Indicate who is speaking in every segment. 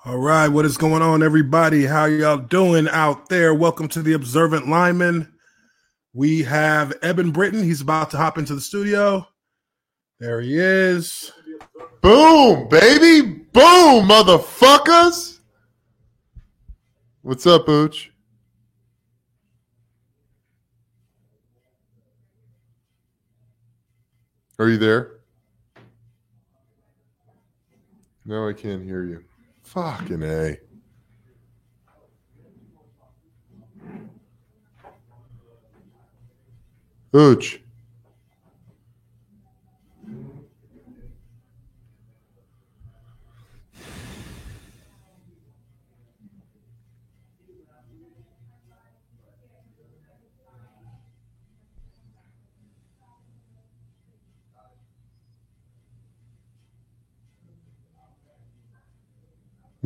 Speaker 1: All right, what is going on, everybody? How y'all doing out there? Welcome to the Observant Lineman. We have Eben Britton. He's about to hop into the studio. There he is.
Speaker 2: Boom, baby. Boom, motherfuckers. What's up, Ooch? Are you there? No, I can't hear you. Fucking A. Ooch.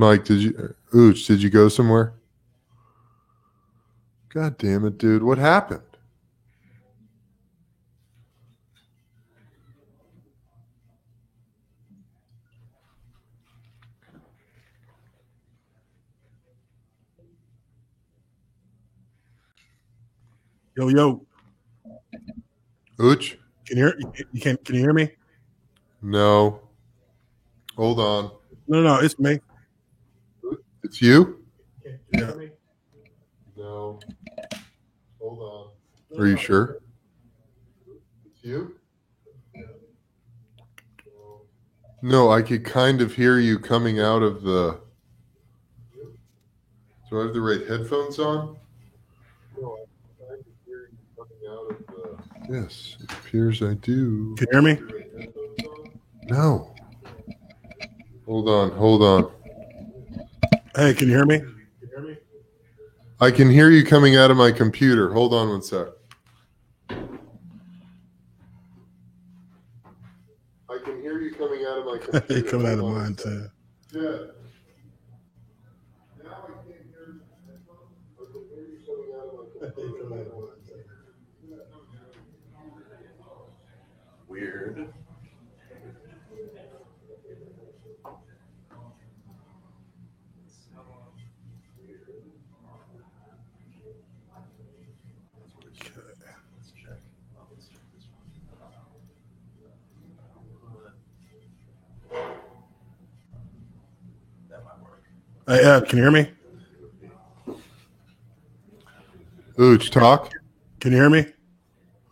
Speaker 2: Mike, Ooch, did you go somewhere? God damn it, dude. What happened?
Speaker 1: Yo.
Speaker 2: Ooch?
Speaker 1: Can you hear me?
Speaker 2: No. Hold on.
Speaker 1: No, it's me.
Speaker 2: It's you?
Speaker 1: Yeah.
Speaker 2: No. Hold on. Are you sure? It's you? No, I could kind of hear you coming out of the... Do I have the right headphones on? No, I could hear you coming out of the... Yes, it appears I do.
Speaker 1: Can you hear me?
Speaker 2: No. Hold on.
Speaker 1: Hey, can you hear me?
Speaker 2: I can hear you coming out of my computer. Hold on one sec. I can hear you coming out of my computer.
Speaker 1: Hey, coming out of mine too.
Speaker 2: Yeah. Now I can't hear you. I can hear you coming out of my computer. Weird.
Speaker 1: Hey, can you hear me?
Speaker 2: Ooch, talk?
Speaker 1: Can you hear me?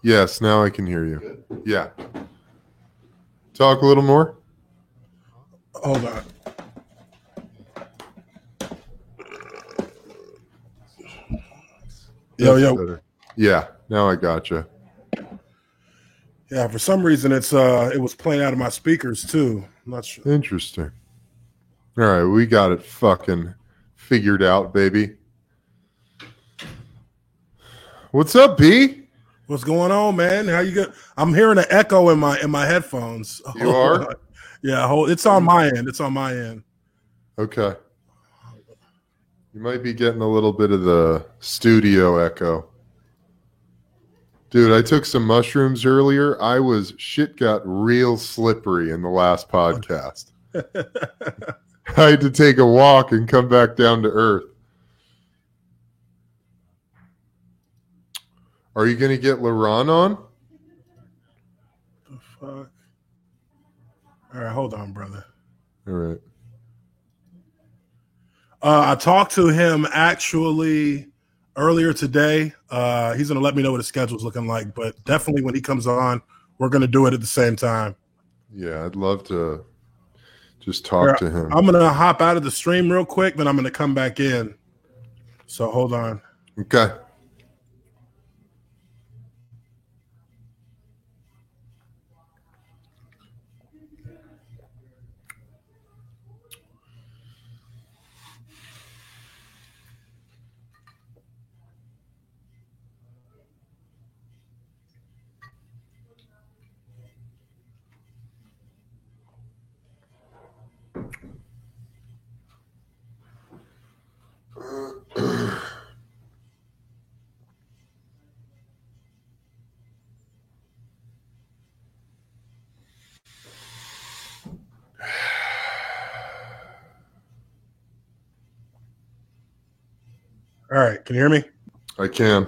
Speaker 2: Yes, now I can hear you. Yeah. Talk a little more?
Speaker 1: Hold on.
Speaker 2: That's
Speaker 1: Yo.
Speaker 2: better. Yeah, now I gotcha.
Speaker 1: Yeah, for some reason it was playing out of my speakers too. I'm not sure.
Speaker 2: Interesting. All right, we got it fucking figured out, baby. What's up, B?
Speaker 1: What's going on, man? How you get? I'm hearing an echo in my headphones.
Speaker 2: You are?
Speaker 1: Yeah, it's on my end. It's on my end.
Speaker 2: Okay. You might be getting a little bit of the studio echo. Dude, I took some mushrooms earlier. Shit got real slippery in the last podcast. I had to take a walk and come back down to earth. Are you going to get LaRon on?
Speaker 1: The fuck? All right, hold on, brother.
Speaker 2: All right.
Speaker 1: I talked to him actually earlier today. He's going to let me know what his schedule's looking like, but definitely when he comes on, we're going to do it at the same time.
Speaker 2: Yeah, I'd love to just talk to him.
Speaker 1: I'm going to hop out of the stream real quick, then I'm going to come back in. So hold on.
Speaker 2: Okay.
Speaker 1: All right. Can you hear me?
Speaker 2: I can.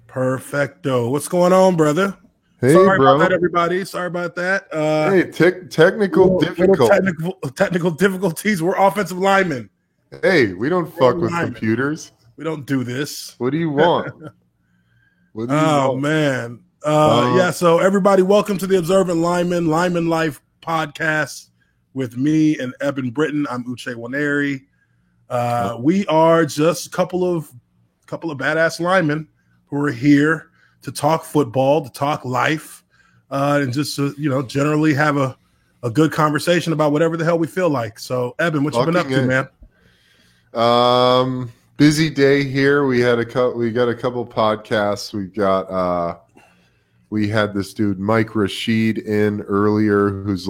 Speaker 1: Perfecto. What's going on, brother?
Speaker 2: Hey,
Speaker 1: Sorry
Speaker 2: bro.
Speaker 1: about that, everybody. Sorry about that.
Speaker 2: Hey, technical difficulty.
Speaker 1: Technical difficulties. We're offensive linemen.
Speaker 2: Hey, we don't fuck with computers.
Speaker 1: We don't do this.
Speaker 2: What do you want? What do you want?
Speaker 1: Man. Yeah, so everybody, welcome to the Observant Lineman Life podcast with me and Eben Britton. I'm Uche Waneri. We are just a couple of badass linemen who are here to talk football, to talk life, and just to, generally have a good conversation about whatever the hell we feel like. So, Eben, what you been up to,
Speaker 2: man? Busy day here. We got a couple podcasts. We had this dude Mike Rashid in earlier, who's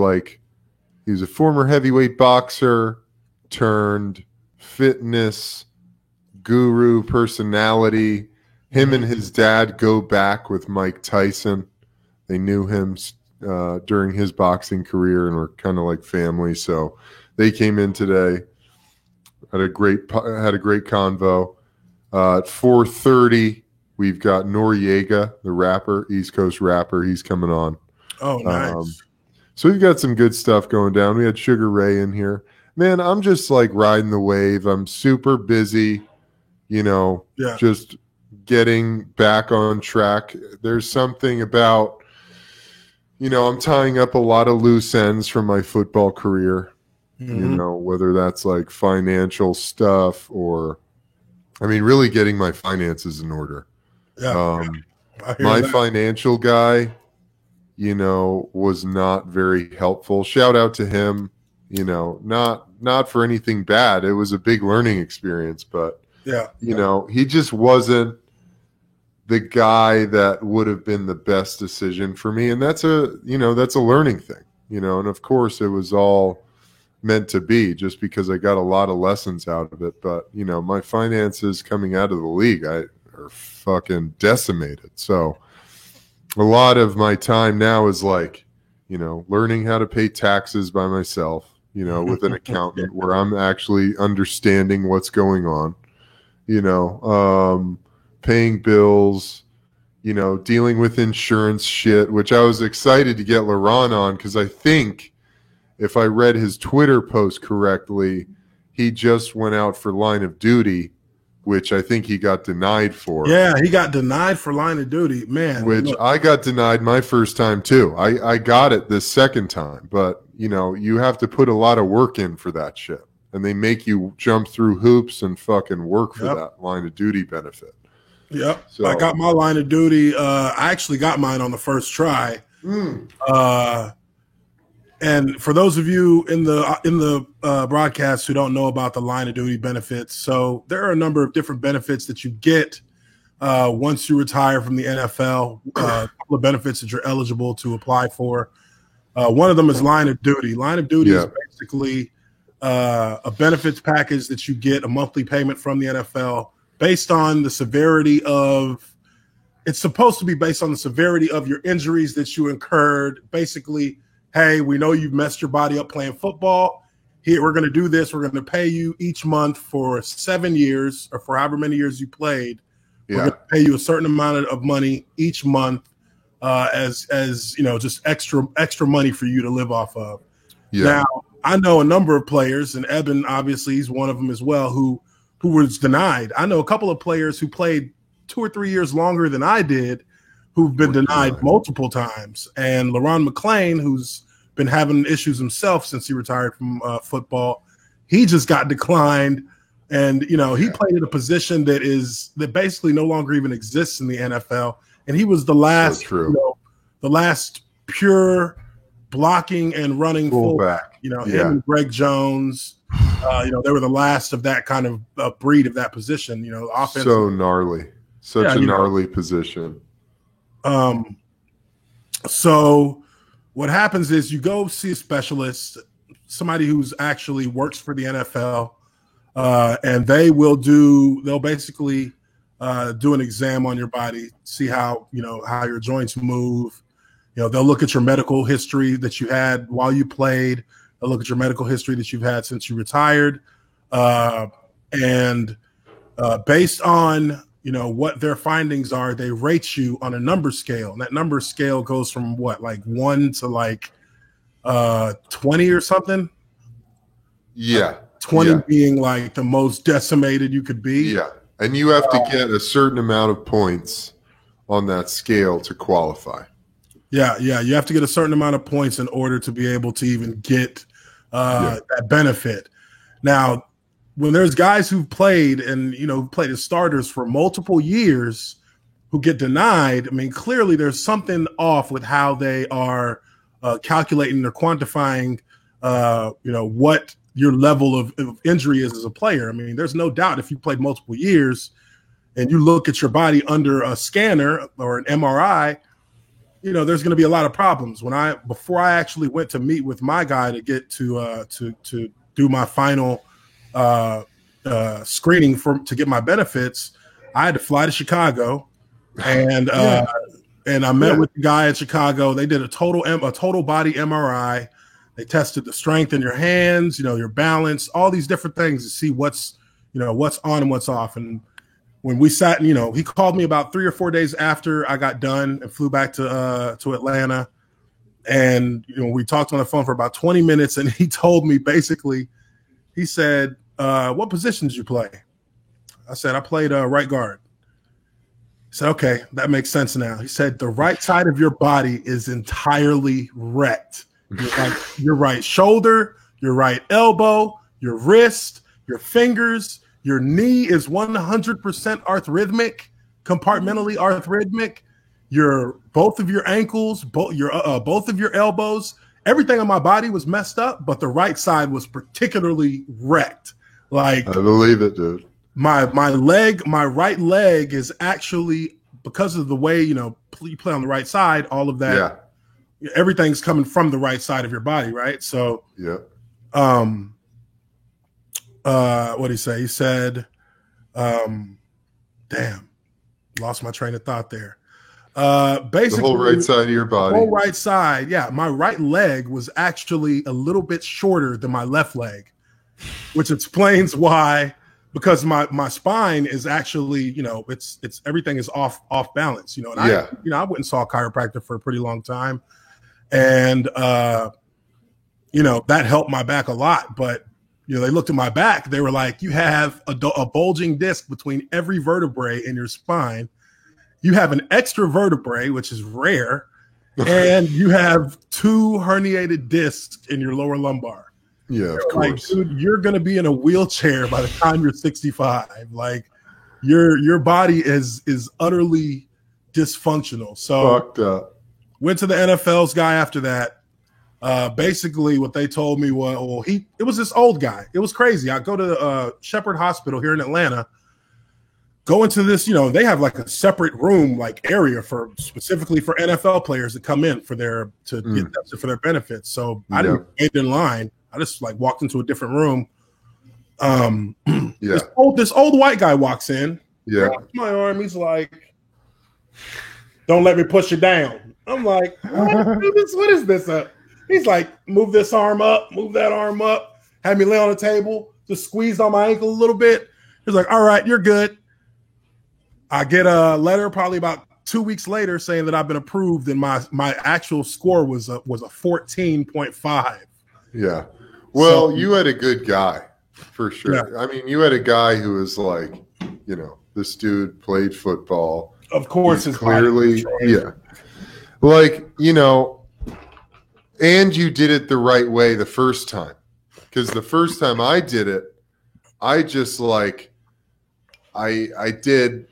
Speaker 2: he's a former heavyweight boxer turned fitness guru personality. Him and his dad go back with Mike Tyson. They knew him during his boxing career and were kind of like family. So they came in today. Had a great convo. At 4:30, we've got Noriega, the rapper, East Coast rapper. He's coming on.
Speaker 1: Oh, nice.
Speaker 2: So we've got some good stuff going down. We had Sugar Ray in here. Man, I'm just riding the wave. I'm super busy, just getting back on track. There's something about, I'm tying up a lot of loose ends from my football career, whether that's financial stuff or, really getting my finances in order.
Speaker 1: Yeah.
Speaker 2: My financial guy, was not very helpful. Shout out to him, not for anything bad. It was a big learning experience, but he just wasn't the guy that would have been the best decision for me. And that's a learning thing, and of course it was all meant to be just because I got a lot of lessons out of it. But, my finances coming out of the league, are fucking decimated. So a lot of my time now is learning how to pay taxes by myself, with an accountant where I'm actually understanding what's going on, paying bills, dealing with insurance shit, which I was excited to get Laurent on because I think if I read his Twitter post correctly, he just went out for line of duty, which I think he got denied for.
Speaker 1: Yeah, he got denied for line of duty, man.
Speaker 2: Which I got denied my first time too. I got it this second time, but you have to put a lot of work in for that shit. And they make you jump through hoops and fucking work for that line of duty benefit.
Speaker 1: Yep. So I got my line of duty. I actually got mine on the first try. And for those of you in the broadcast who don't know about the line of duty benefits, so there are a number of different benefits that you get once you retire from the NFL. A couple of benefits that you're eligible to apply for. One of them is line of duty. Line of duty is basically a benefits package that you get, a monthly payment from the NFL based on the severity of. It's supposed to be based on the severity of your injuries that you incurred. Basically, hey, we know you've messed your body up playing football. Here, we're going to do this. We're going to pay you each month for 7 years or for however many years you played. We're going to pay you a certain amount of money each month as just extra money for you to live off of. Yeah. Now, I know a number of players, and Eben, obviously, he's one of them as well, who was denied. I know a couple of players who played 2 or 3 years longer than I did who've been denied multiple times. And LaRon McClain, who's been having issues himself since he retired from football, he just got declined. And, he played in a position that basically no longer even exists in the NFL. And he was the last, the last pure blocking and running fullback. Him and Greg Jones, they were the last of that kind of breed of that position, offense.
Speaker 2: So gnarly. Such a gnarly position.
Speaker 1: So what happens is you go see a specialist, somebody who's actually works for the NFL, and they'll basically do an exam on your body, see how your joints move. They'll look at your medical history that you had while you played. They'll look at your medical history that you've had since you retired. And based on what their findings are, they rate you on a number scale, and that number scale goes from what, like 1 to like 20 or something.
Speaker 2: Yeah,
Speaker 1: 20 being like the most decimated you could be.
Speaker 2: Yeah, and you have to get a certain amount of points on that scale to qualify.
Speaker 1: Yeah, you have to get a certain amount of points in order to be able to even get that benefit. Now, when there's guys who've played and played as starters for multiple years who get denied, I mean, clearly there's something off with how they are calculating or quantifying, what your level of injury is as a player. I mean, there's no doubt if you played multiple years and you look at your body under a scanner or an MRI, there's going to be a lot of problems. Before I actually went to meet with my guy to get to do my final screening to get my benefits, I had to fly to Chicago, and I met with the guy in Chicago. They did a total body MRI. They tested the strength in your hands, your balance, all these different things to see what's on and what's off. And when we sat, he called me about 3 or 4 days after I got done and flew back to Atlanta. And, we talked on the phone for about 20 minutes, and he told me basically, he said, what position did you play? I said, I played right guard. He said, okay, that makes sense now. He said, the right side of your body is entirely wrecked. Your right shoulder, your right elbow, your wrist, your fingers, your knee is 100% arrhythmic, compartmentally arrhythmic. Both of your ankles, both of your elbows, everything on my body was messed up, but the right side was particularly wrecked. Like,
Speaker 2: I believe it, dude.
Speaker 1: My right leg is actually, because of the way you play on the right side, all of that.
Speaker 2: Yeah.
Speaker 1: Everything's coming from the right side of your body, right? So, what did he say? He said, damn, lost my train of thought there. Basically,
Speaker 2: the whole right side of your body.
Speaker 1: The whole right side, yeah. My right leg was actually a little bit shorter than my left leg, which explains why. Because my spine is actually, it's everything is off balance, and I went and saw a chiropractor for a pretty long time. And, that helped my back a lot. But, they looked at my back. They were like, you have a bulging disc between every vertebrae in your spine. You have an extra vertebrae, which is rare. And you have 2 herniated discs in your lower lumbar.
Speaker 2: Yeah, of course.
Speaker 1: Like, dude, you're going to be in a wheelchair by the time you're 65. Like, your body is utterly dysfunctional. So
Speaker 2: fucked up.
Speaker 1: Went to the NFL's guy after that. Basically, what they told me was, it was this old guy. It was crazy. I go to Shepherd Hospital here in Atlanta. Go into this, they have like a separate room, like area specifically for NFL players to come in for their benefits. So I didn't wait in line. I just like walked into a different room. This old white guy walks in.
Speaker 2: Yeah,
Speaker 1: my arm. He's like, "Don't let me push you down." I'm like, "What is this?" He's like, "Move this arm up, move that arm up." Had me lay on the table, just squeezed on my ankle a little bit. He's like, "All right, you're good." I get a letter probably about 2 weeks later saying that I've been approved, and my actual score was a 14.5.
Speaker 2: Yeah. Well, you had a good guy for sure.
Speaker 1: Yeah.
Speaker 2: I mean, you had a guy who was like, this dude played football.
Speaker 1: Of course,
Speaker 2: he's clearly, like, and you did it the right way the first time. Because the first time I did it, I just like, I did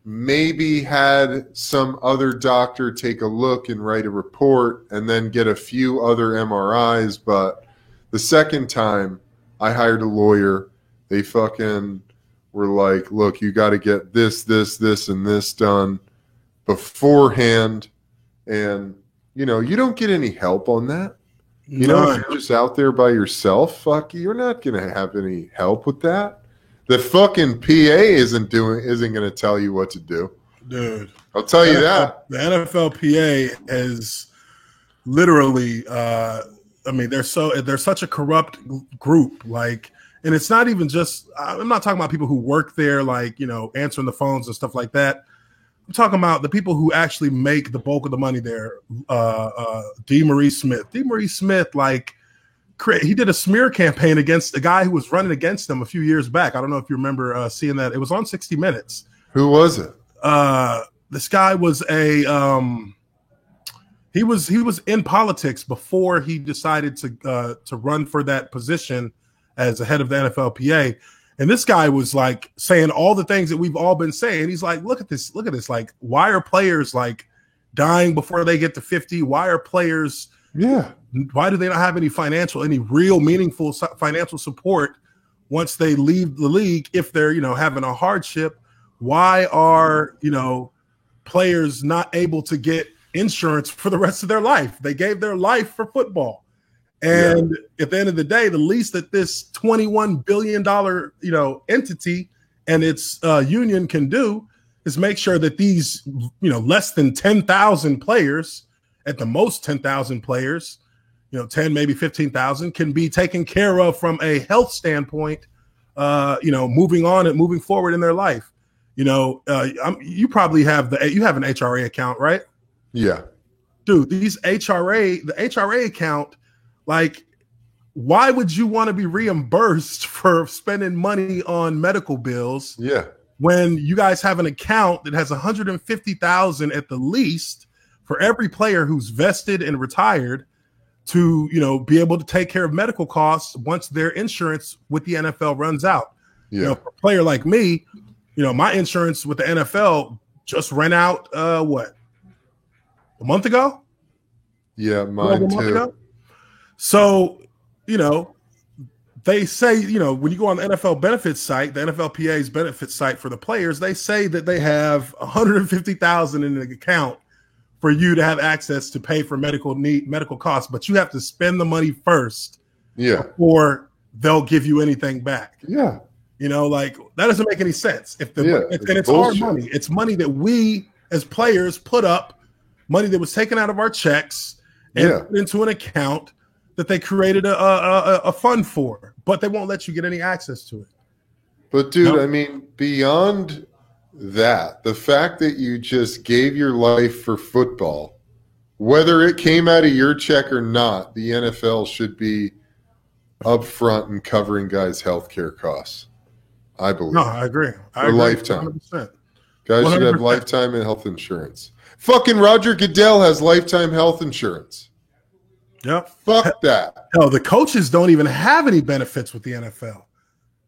Speaker 2: maybe had some other doctor take a look and write a report and then get a few other MRIs, but the second time I hired a lawyer, they fucking were like, look, you got to get this, and this done beforehand. And, you don't get any help on that. If you're just out there by yourself, you're not going to have any help with that. The fucking PA isn't going to tell you what to do.
Speaker 1: Dude.
Speaker 2: I'll tell you that.
Speaker 1: The NFLPA is literally they're such a corrupt group. Like, And it's not even just, I'm not talking about people who work there, like, answering the phones and stuff like that. I'm talking about the people who actually make the bulk of the money there. DeMaurice Smith. DeMaurice Smith, like, he did a smear campaign against a guy who was running against him a few years back. I don't know if you remember seeing that. It was on 60 Minutes.
Speaker 2: Who was it?
Speaker 1: This guy was he was in politics before he decided to run for that position as the head of the NFLPA. And this guy was like saying all the things that we've all been saying. He's like, look at this. Like, why are players like dying before they get to 50? Why are players?
Speaker 2: Yeah.
Speaker 1: Why do they not have any real meaningful financial support once they leave the league if they're, having a hardship? Why are, players not able to get insurance for the rest of their life? They gave their life for football. And at the end of the day, the least that this $21 billion, entity and its union can do is make sure that these, less than 10,000 players, at the most 10,000 players, 10, maybe 15,000 can be taken care of from a health standpoint, moving on and moving forward in their life. You probably have an HRA account, right?
Speaker 2: Yeah.
Speaker 1: Dude, the HRA account, like, why would you want to be reimbursed for spending money on medical bills?
Speaker 2: Yeah.
Speaker 1: When you guys have an account that has 150,000 at the least for every player who's vested and retired to, be able to take care of medical costs once their insurance with the NFL runs out.
Speaker 2: Yeah.
Speaker 1: For a player like me, my insurance with the NFL just ran out, a month ago?
Speaker 2: Yeah, mine too.
Speaker 1: So, they say, when you go on the NFL benefits site, the NFLPA's benefits site for the players, they say that they have 150,000 in the account for you to have access to pay for medical costs, but you have to spend the money first.
Speaker 2: Yeah.
Speaker 1: Before they'll give you anything back.
Speaker 2: Yeah.
Speaker 1: Like, that doesn't make any sense. It's our money. It's money that we as players put up, money that was taken out of our checks and put into an account that they created a fund for, but they won't let you get any access to it.
Speaker 2: But dude, I mean, beyond that, the fact that you just gave your life for football, whether it came out of your check or not, the NFL should be upfront and covering guys' healthcare costs. I believe. No,
Speaker 1: I agree.
Speaker 2: For lifetime.
Speaker 1: 100%.
Speaker 2: Guys 100%. Should have lifetime and health insurance. Fucking Roger Goodell has lifetime health insurance.
Speaker 1: Yep.
Speaker 2: Fuck that.
Speaker 1: Hell, the coaches don't even have any benefits with the NFL.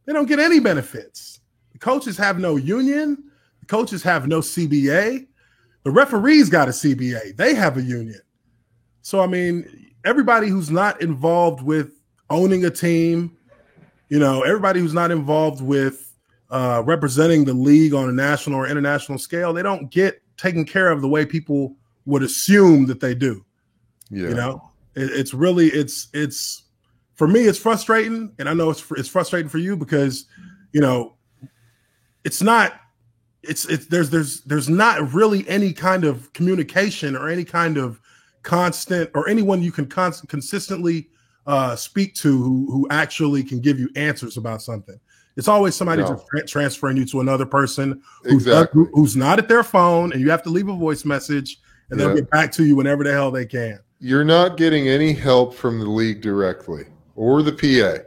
Speaker 1: They don't get any benefits. The coaches have no union. The coaches have no CBA. The referees got a CBA. They have a union. So, I mean, everybody who's not involved with owning a team, everybody who's not involved with representing the league on a national or international scale, they don't get taken care of the way people would assume that they do.
Speaker 2: Yeah.
Speaker 1: It's really for me, it's frustrating, and I know it's frustrating for you because there's not really any kind of communication or any kind of constant or anyone you can consistently speak to who actually can give you answers about something. It's always somebody just transferring you to another person who's not at their phone, and you have to leave a voice message, and they'll get back to you whenever the hell they can.
Speaker 2: You're not getting any help from the league directly or the PA.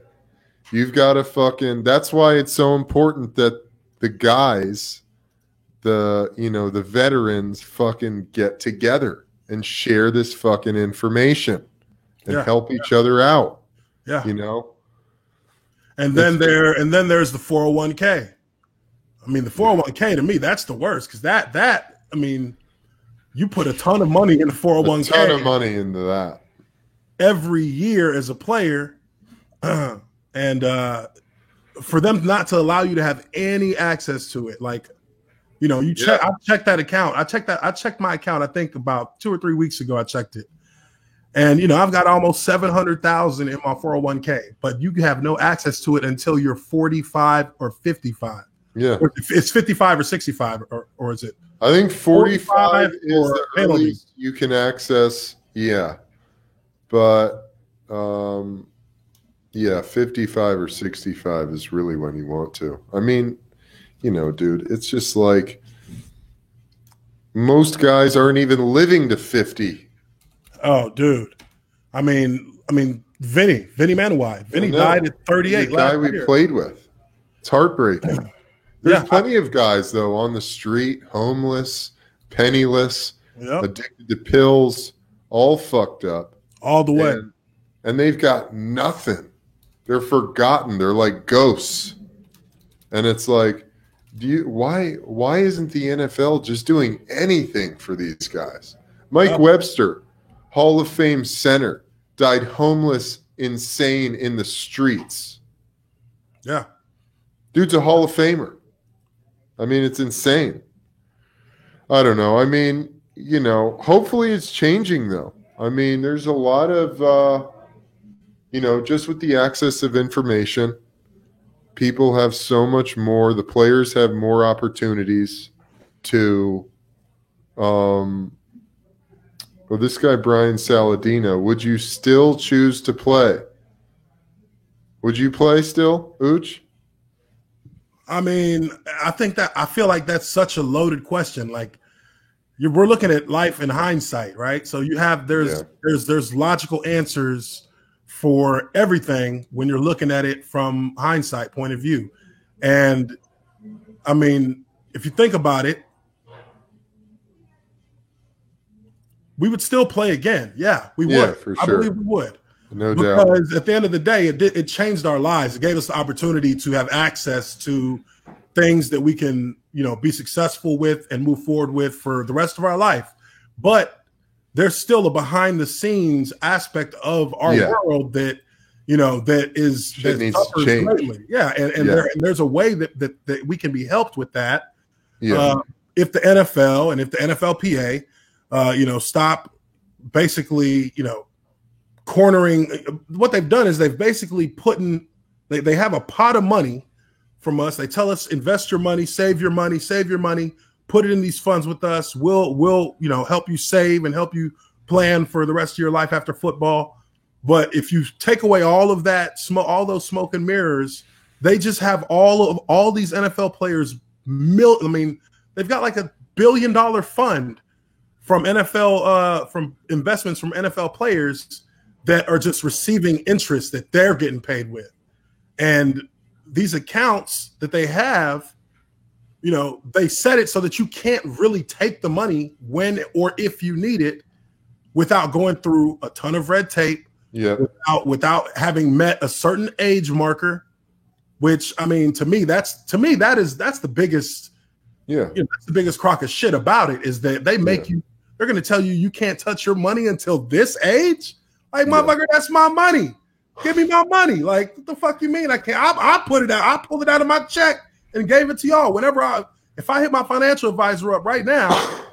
Speaker 2: You've got to that's why it's so important that the guys, the veterans fucking get together and share this fucking information and help each other out.
Speaker 1: Yeah.
Speaker 2: And
Speaker 1: then there's the 401k. I mean, the 401k to me, that's the worst because that you put a ton of money in the 401k.
Speaker 2: A ton of money into that.
Speaker 1: Every year as a player. And for them not to allow you to have any access to it, like, I checked that account. I checked my account, I think about 2 or 3 weeks ago, I checked it. And, I've got almost 700,000 in my 401k, but you have no access to it until you're 45 or 55.
Speaker 2: Yeah.
Speaker 1: It's 55 or 65, or is it?
Speaker 2: I think 45 is the earliest you can access. Yeah. But Yeah, 55 or 65 is really when you want to. I mean, dude, it's just like most guys aren't even living to 50.
Speaker 1: Oh, dude. Vinny Manuwai. Vinny died at 38
Speaker 2: the guy
Speaker 1: last
Speaker 2: we
Speaker 1: year.
Speaker 2: played with. It's heartbreaking. There's
Speaker 1: Yeah,
Speaker 2: plenty of guys, though, on the street, homeless, penniless,
Speaker 1: Yep.
Speaker 2: addicted to pills, all fucked up.
Speaker 1: All the way.
Speaker 2: And they've got nothing. They're forgotten. They're like ghosts. And it's like, why isn't the NFL just doing anything for these guys? Mike Webster, Hall of Fame center, died homeless, insane in the streets.
Speaker 1: Yeah.
Speaker 2: Dude's a Hall of Famer. I mean, it's insane. I don't know. I mean, hopefully it's changing, though. I mean, there's a lot of, just with the access of information, people have so much more. The players have more opportunities to, this guy, Brian Saladino, would you still choose to play? Would you play still, Ooch?
Speaker 1: I mean, I feel like that's such a loaded question. Like, we're looking at life in hindsight, right? So there's logical answers for everything when you're looking at it from hindsight point of view. And I mean, if you think about it, we would still play again. Yeah, we would.
Speaker 2: Yeah, for sure.
Speaker 1: I believe we would.
Speaker 2: No doubt.
Speaker 1: Because at the end of the day, it changed our lives. It gave us the opportunity to have access to things that we can, be successful with and move forward with for the rest of our life. But there's still a behind the scenes aspect of our world that, that
Speaker 2: needs to change.
Speaker 1: Greatly. Yeah. And there's a way that we can be helped with that.
Speaker 2: Yeah.
Speaker 1: If the NFL and if the NFLPA, stop basically, cornering. What they've done is they've basically they have a pot of money from us. They tell us, invest your money, save your money, put it in these funds with us. We'll help you save and help you plan for the rest of your life after football. But if you take away all of that, all those smoke and mirrors, they just have all these NFL players. They've got like $1 billion fund from NFL from investments from NFL players that are just receiving interest that they're getting paid with. And these accounts that they have, they set it so that you can't really take the money when or if you need it without going through a ton of red tape, without having met a certain age marker, which, I mean, to me, that's the biggest, that's the biggest crock of shit about it, is that they make they're going to tell you can't touch your money until this age. Like, motherfucker, that's my money. Give me my money. Like, what the fuck you mean? I can't. I put it out. I pulled it out of my check and gave it to y'all. If I hit my financial advisor up right now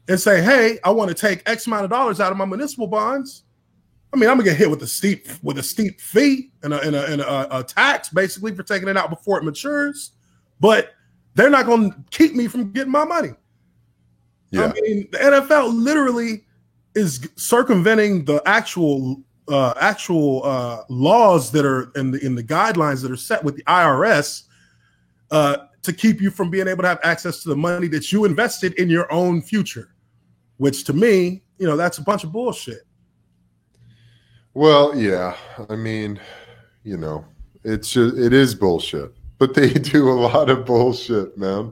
Speaker 1: and say, hey, I want to take X amount of dollars out of my municipal bonds, I mean, I'm gonna get hit with a steep fee and a tax basically for taking it out before it matures. But they're not gonna keep me from getting my money. Yeah. I mean, the NFL literally is circumventing the actual laws that are in the guidelines that are set with the IRS to keep you from being able to have access to the money that you invested in your own future, which to me, that's a bunch of bullshit.
Speaker 2: Well, yeah, I mean, it is bullshit, but they do a lot of bullshit, man.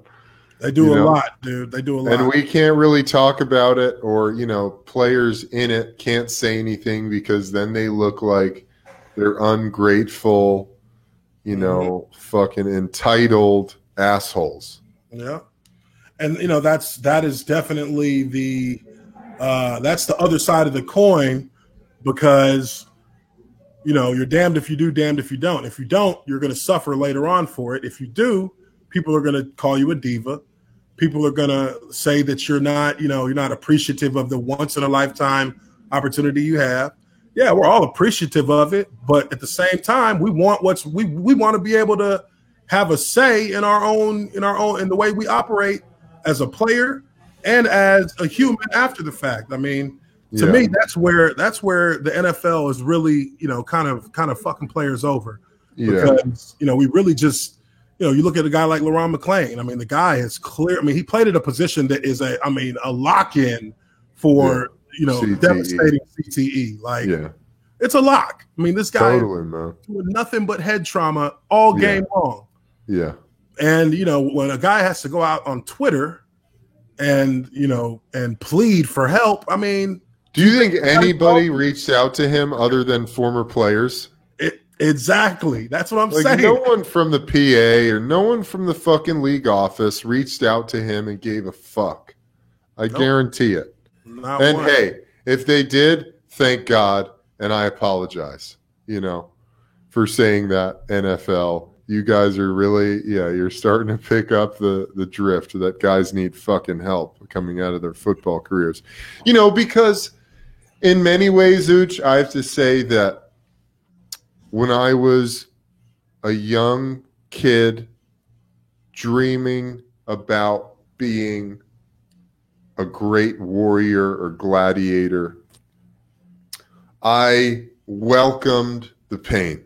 Speaker 1: They do a lot, dude. They do a lot.
Speaker 2: And we can't really talk about it, or, players in it can't say anything because then they look like they're ungrateful, fucking entitled assholes.
Speaker 1: Yeah. And, that is definitely that's the other side of the coin, because, you're damned if you do, damned if you don't. If you don't, you're going to suffer later on for it. If you do, people are going to call you a diva. People are going to say that you're not appreciative of the once in a lifetime opportunity you have. Yeah, we're all appreciative of it, but at the same time, we want we want to be able to have a say in the way we operate as a player and as a human after the fact. I mean, To me, that's where the NFL is really, kind of fucking players over. Because, we really just, you look at a guy like LaRon McClain. I mean, the guy is clear. I mean, he played at a position that is a lock-in for,
Speaker 2: CTE.
Speaker 1: devastating CTE. Like, it's a lock. I mean, this guy
Speaker 2: totally, man.
Speaker 1: With nothing but head trauma all game long.
Speaker 2: Yeah.
Speaker 1: And, when a guy has to go out on Twitter and, and plead for help, I mean.
Speaker 2: Do you think anybody reached out to him other than former players?
Speaker 1: Exactly. That's what I'm saying.
Speaker 2: No one from the PA or no one from the fucking league office reached out to him and gave a fuck. I guarantee it. Hey, if they did, thank God. And I apologize, for saying that, NFL. You guys are really, you're starting to pick up the drift that guys need fucking help coming out of their football careers. Because in many ways, Ooch, I have to say that when I was a young kid dreaming about being a great warrior or gladiator, I welcomed the pain.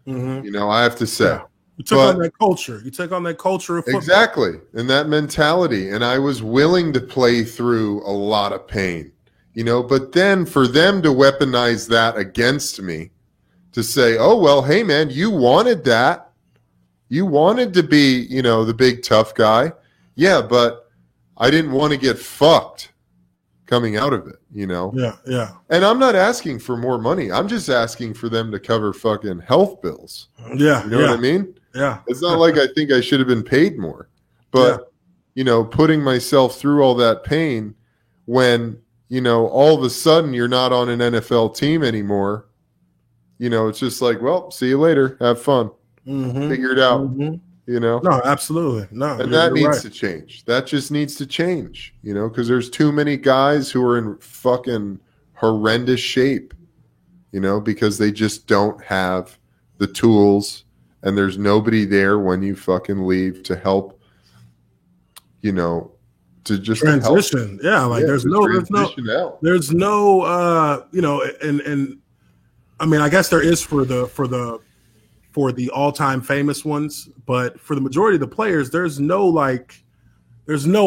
Speaker 1: Mm-hmm.
Speaker 2: I have to say. Yeah.
Speaker 1: You took on that culture. You took on that culture of football.
Speaker 2: Exactly. And that mentality. And I was willing to play through a lot of pain. But then for them to weaponize that against me, to say, oh, well, hey, man, you wanted that. You wanted to be, the big tough guy. Yeah, but I didn't want to get fucked coming out of it,
Speaker 1: Yeah.
Speaker 2: And I'm not asking for more money. I'm just asking for them to cover fucking health bills.
Speaker 1: Yeah.
Speaker 2: You know what I mean?
Speaker 1: Yeah.
Speaker 2: It's not like I think I should have been paid more. But, putting myself through all that pain when, all of a sudden you're not on an NFL team anymore, it's just like, well, see you later. Have fun.
Speaker 1: Mm-hmm.
Speaker 2: Figure it out.
Speaker 1: Mm-hmm.
Speaker 2: No,
Speaker 1: absolutely. No.
Speaker 2: And that needs to change. That just needs to change, because there's too many guys who are in fucking horrendous shape, because they just don't have the tools and there's nobody there when you fucking leave to help, to just
Speaker 1: transition.
Speaker 2: Help.
Speaker 1: There's no, and I mean, I guess there is for the all-time famous ones, but for the majority of the players, there's no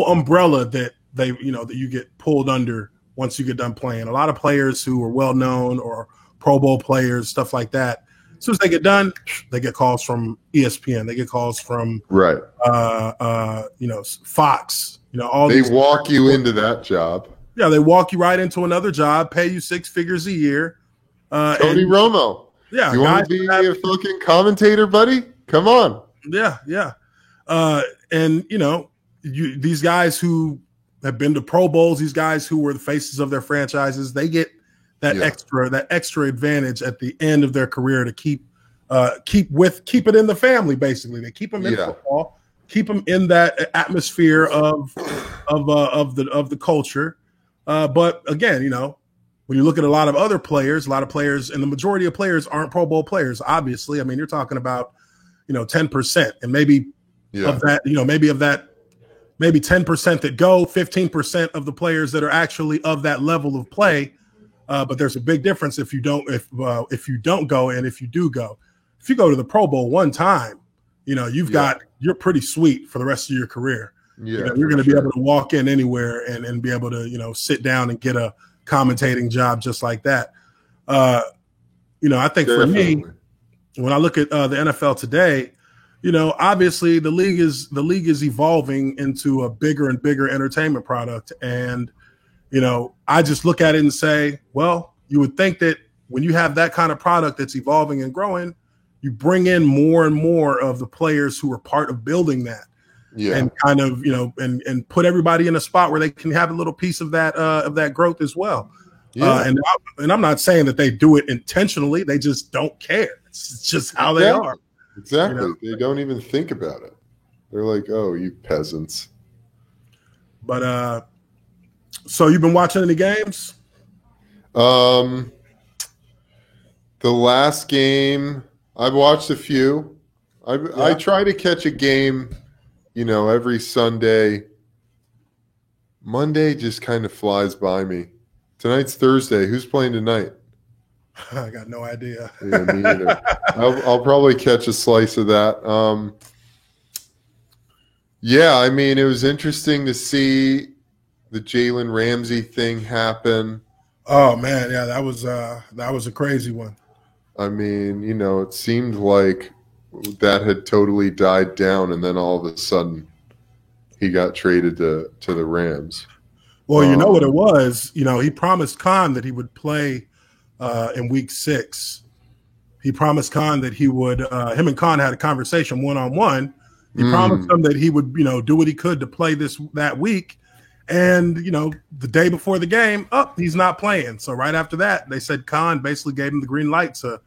Speaker 1: umbrella that they, that you get pulled under once you get done playing. A lot of players who are well-known or Pro Bowl players, stuff like that, as soon as they get done, they get calls from ESPN. They get calls from Fox.
Speaker 2: They walk you into that job.
Speaker 1: Yeah, they walk you right into another job, pay you $6 figures a year.
Speaker 2: Tony Romo. Yeah, you want to be a fucking commentator, buddy? Come on.
Speaker 1: Yeah. And these guys who have been to Pro Bowls, these guys who were the faces of their franchises, they get that extra advantage at the end of their career to keep it in the family. Basically, they keep them in football, keep them in that atmosphere of the culture. But again, when you look at a lot of other players, and the majority of players aren't Pro Bowl players, obviously. I mean, you're talking about, 10%, and maybe of that, maybe 10% that go, 15% of the players that are actually of that level of play. But there's a big difference if you don't go, and if you do go. If you go to the Pro Bowl one time, you're pretty sweet for the rest of your career. Yeah, you're going to be able to walk in anywhere and be able to, sit down and get a commentating job just like that. I think for me, when I look at the NFL today, obviously the league is evolving into a bigger and bigger entertainment product. And, I just look at it and say, well, you would think that when you have that kind of product that's evolving and growing, you bring in more and more of the players who are part of building that. Yeah. And kind of, and put everybody in a spot where they can have a little piece of that growth as well. Yeah. And I'm not saying that they do it intentionally. They just don't care. It's just how they are.
Speaker 2: Exactly. They don't even think about it. They're like, oh, you peasants.
Speaker 1: But so you've been watching any games?
Speaker 2: The last game, I've watched a few. I try to catch a game, every Sunday. Monday just kind of flies by me. Tonight's Thursday. Who's playing tonight?
Speaker 1: I got no idea.
Speaker 2: Yeah, me either. I'll probably catch a slice of that. Yeah, I mean, it was interesting to see the Jalen Ramsey thing happen.
Speaker 1: Oh man, yeah, that was a crazy one.
Speaker 2: I mean, it seemed like that had totally died down, and then all of a sudden he got traded to the Rams.
Speaker 1: Well, you know what it was? He promised Khan that he would play in week 6. He promised Khan that he would him and Khan had a conversation one-on-one. He promised him that he would, do what he could to play that week. And, the day before the game, he's not playing. So right after that, they said Khan basically gave him the green light to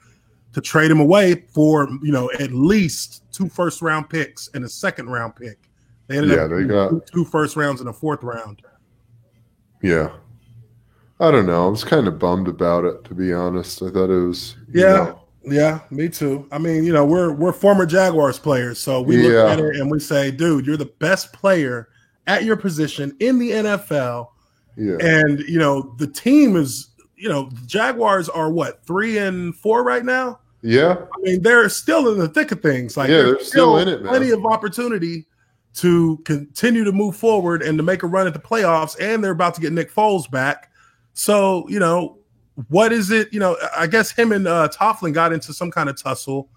Speaker 1: trade him away for, at least 2 first-round picks and a second-round pick. They ended up
Speaker 2: they got
Speaker 1: 2 first rounds and a 4th round.
Speaker 2: Yeah. I don't know. I was kind of bummed about it, to be honest. I thought it was
Speaker 1: Yeah, me too. I mean, we're former Jaguars players, so we look at it and we say, dude, you're the best player at your position in the NFL.
Speaker 2: Yeah.
Speaker 1: And, the team is, the Jaguars are what, 3-4 right now?
Speaker 2: Yeah.
Speaker 1: I mean, they're still in the thick of things. Like,
Speaker 2: they're still in it, man.
Speaker 1: Plenty of opportunity to continue to move forward and to make a run at the playoffs, and they're about to get Nick Foles back. So, what is it? I guess him and Tofflin got into some kind of tussle,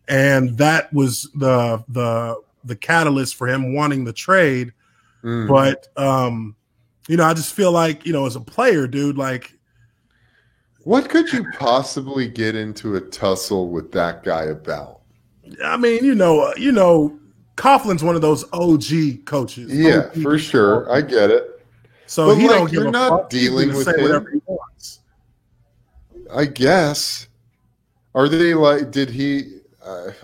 Speaker 1: and that was the catalyst for him wanting the trade. But I just feel like, as a player, dude, like,
Speaker 2: what could you possibly get into a tussle with that guy about?
Speaker 1: I mean, Coughlin's one of those OG coaches.
Speaker 2: Yeah,
Speaker 1: OG
Speaker 2: for sure. I get it.
Speaker 1: So
Speaker 2: but
Speaker 1: he don't give
Speaker 2: you're
Speaker 1: a
Speaker 2: not
Speaker 1: fuck.
Speaker 2: dealing with
Speaker 1: say
Speaker 2: him.
Speaker 1: Whatever he wants.
Speaker 2: I guess. Are they like? Did he?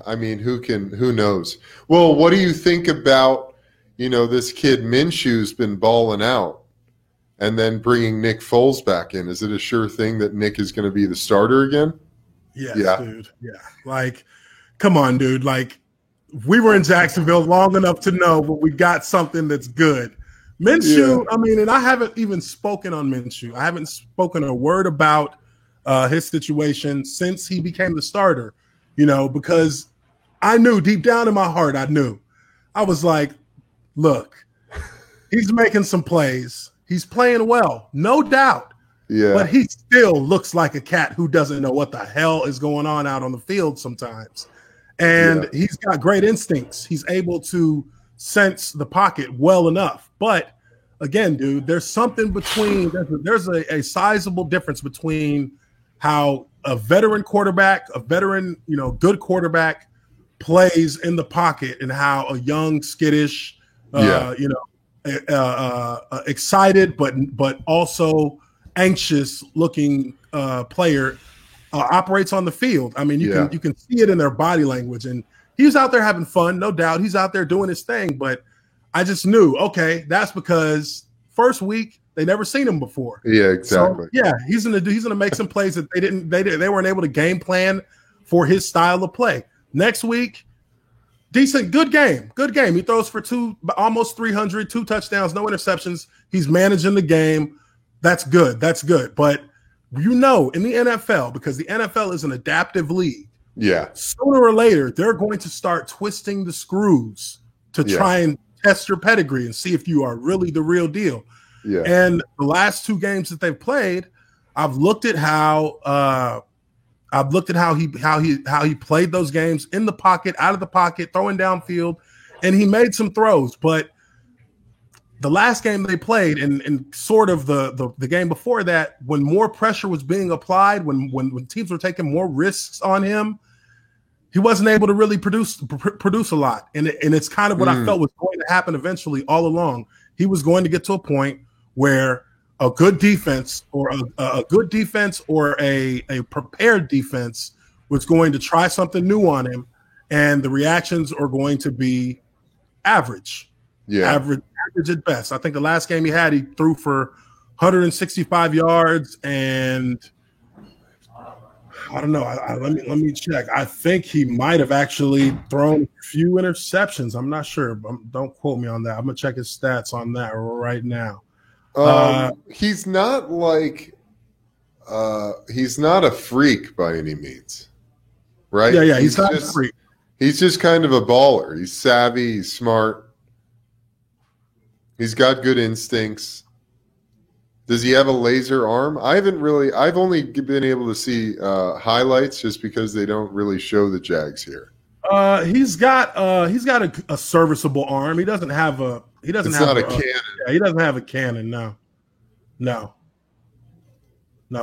Speaker 2: I mean, who knows? Well, what do you think about this kid Minshew's been balling out, and then bringing Nick Foles back in? Is it a sure thing that Nick is going to be the starter again?
Speaker 1: Yes, dude. Yeah, like, come on, dude. Like, we were in Jacksonville long enough to know, but we got something that's good. Minshew, I mean, and I haven't even spoken on Minshew. I haven't spoken a word about his situation since he became the starter, because I knew deep down in my heart, I was like, look, he's making some plays. He's playing well, no doubt.
Speaker 2: Yeah.
Speaker 1: But he still looks like a cat who doesn't know what the hell is going on out on the field sometimes. And he's got great instincts. He's able to sense the pocket well enough. But again, dude, there's something between there's a sizable difference between how a veteran quarterback, good quarterback plays in the pocket and how a young, skittish, excited but also anxious looking player operates on the field. I mean, you can see it in their body language, and he's out there having fun, no doubt. He's out there doing his thing, but I just knew, okay, that's because first week they never seen him before.
Speaker 2: Yeah, exactly.
Speaker 1: So, he's gonna make some plays that they weren't able to game plan for his style of play. Next week, good game. He throws for almost 300, 2 touchdowns, no interceptions. He's managing the game. That's good. But in the NFL, because the NFL is an adaptive league, sooner or later they're going to start twisting the screws to try and test your pedigree and see if you are really the real deal.
Speaker 2: Yeah.
Speaker 1: And the last 2 games that they've played, I've looked at how he played those games in the pocket, out of the pocket, throwing downfield, and he made some throws. But the last game they played, and sort of the game before that, when more pressure was being applied, when teams were taking more risks on him, he wasn't able to really produce a lot. And it's kind of what I felt was going to happen eventually all along. He was going to get to a point where a good defense or a prepared defense was going to try something new on him, and the reactions are going to be average. Average at best. I think the last game he threw for 165 yards, and I don't know. Let me check. I think he might have actually thrown a few interceptions. I'm not sure. Don't quote me on that. I'm gonna check his stats on that right now.
Speaker 2: He's not like he's not a freak by any means, right?
Speaker 1: Yeah. He's not a freak.
Speaker 2: He's just kind of a baller. He's savvy. He's smart. He's got good instincts. Does he have a laser arm? I've only been able to see highlights just because they don't really show the Jags here.
Speaker 1: He's got a serviceable arm. He doesn't have a. He doesn't
Speaker 2: it's
Speaker 1: have
Speaker 2: not
Speaker 1: a
Speaker 2: cannon.
Speaker 1: Yeah, he doesn't have a cannon. No,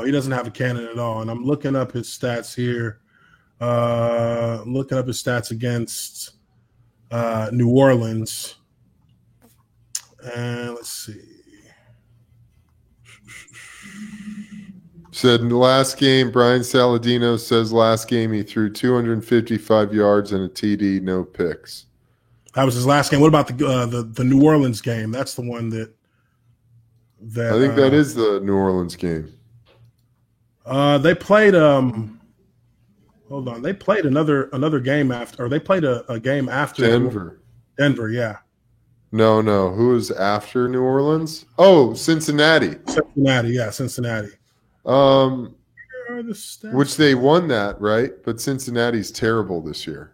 Speaker 1: he doesn't have a cannon at all. And I'm looking up his stats here. Looking up his stats against New Orleans. And let's see.
Speaker 2: Said in the last game, Brian Saladino says last game he threw 255 yards and a TD, no picks.
Speaker 1: That was his last game. What about the New Orleans game? That's the one that
Speaker 2: I think that is the New Orleans game.
Speaker 1: They played hold on. They played another game after, or they played a game after Denver, yeah.
Speaker 2: No. Who was after New Orleans? Oh, Cincinnati.
Speaker 1: Cincinnati.
Speaker 2: Which they won that, right? But Cincinnati's terrible this year.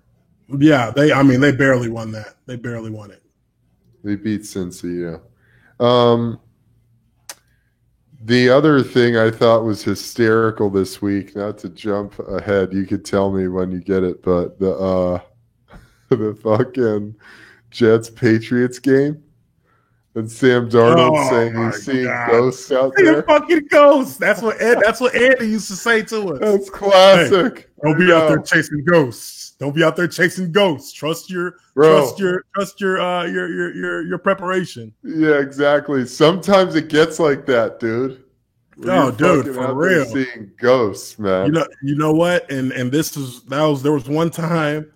Speaker 1: Yeah, they barely won that. They barely won it.
Speaker 2: They beat Cincy, yeah. The other thing I thought was hysterical this week, not to jump ahead, you could tell me when you get it, but the fucking Jets-Patriots game. And Sam Darnold saying he's seeing ghosts out there.
Speaker 1: Fucking ghosts. That's what Andy used to say to us.
Speaker 2: That's classic.
Speaker 1: Hey, don't be out there chasing ghosts. Don't be out there chasing ghosts. Trust your preparation.
Speaker 2: Yeah, exactly. Sometimes it gets like that, dude.
Speaker 1: Oh, dude, for real.
Speaker 2: Seeing ghosts, man.
Speaker 1: You know what? And there was one time.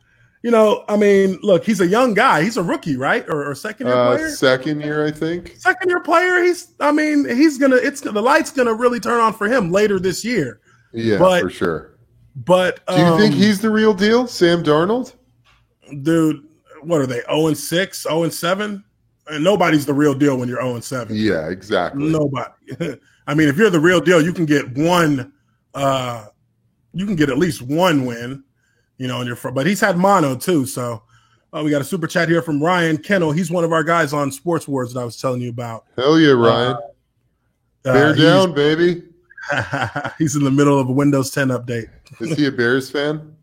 Speaker 1: Look, he's a young guy. He's a rookie, right? Or second year player?
Speaker 2: Second year, I think.
Speaker 1: Second year player. The light's gonna really turn on for him later this year.
Speaker 2: Yeah, for sure.
Speaker 1: But
Speaker 2: do you think he's the real deal, Sam Darnold?
Speaker 1: Dude, what are they? 0-6, 0-7? And nobody's the real deal when you're 0-7.
Speaker 2: Yeah, exactly.
Speaker 1: Nobody. If you're the real deal, you can get one. You can get at least one win. But he's had mono too. So we got a super chat here from Ryan Kennel. He's one of our guys on Sports Wars that I was telling you about.
Speaker 2: Hell yeah, Ryan. Bear down, baby.
Speaker 1: He's in the middle of a Windows 10 update.
Speaker 2: Is he a Bears fan?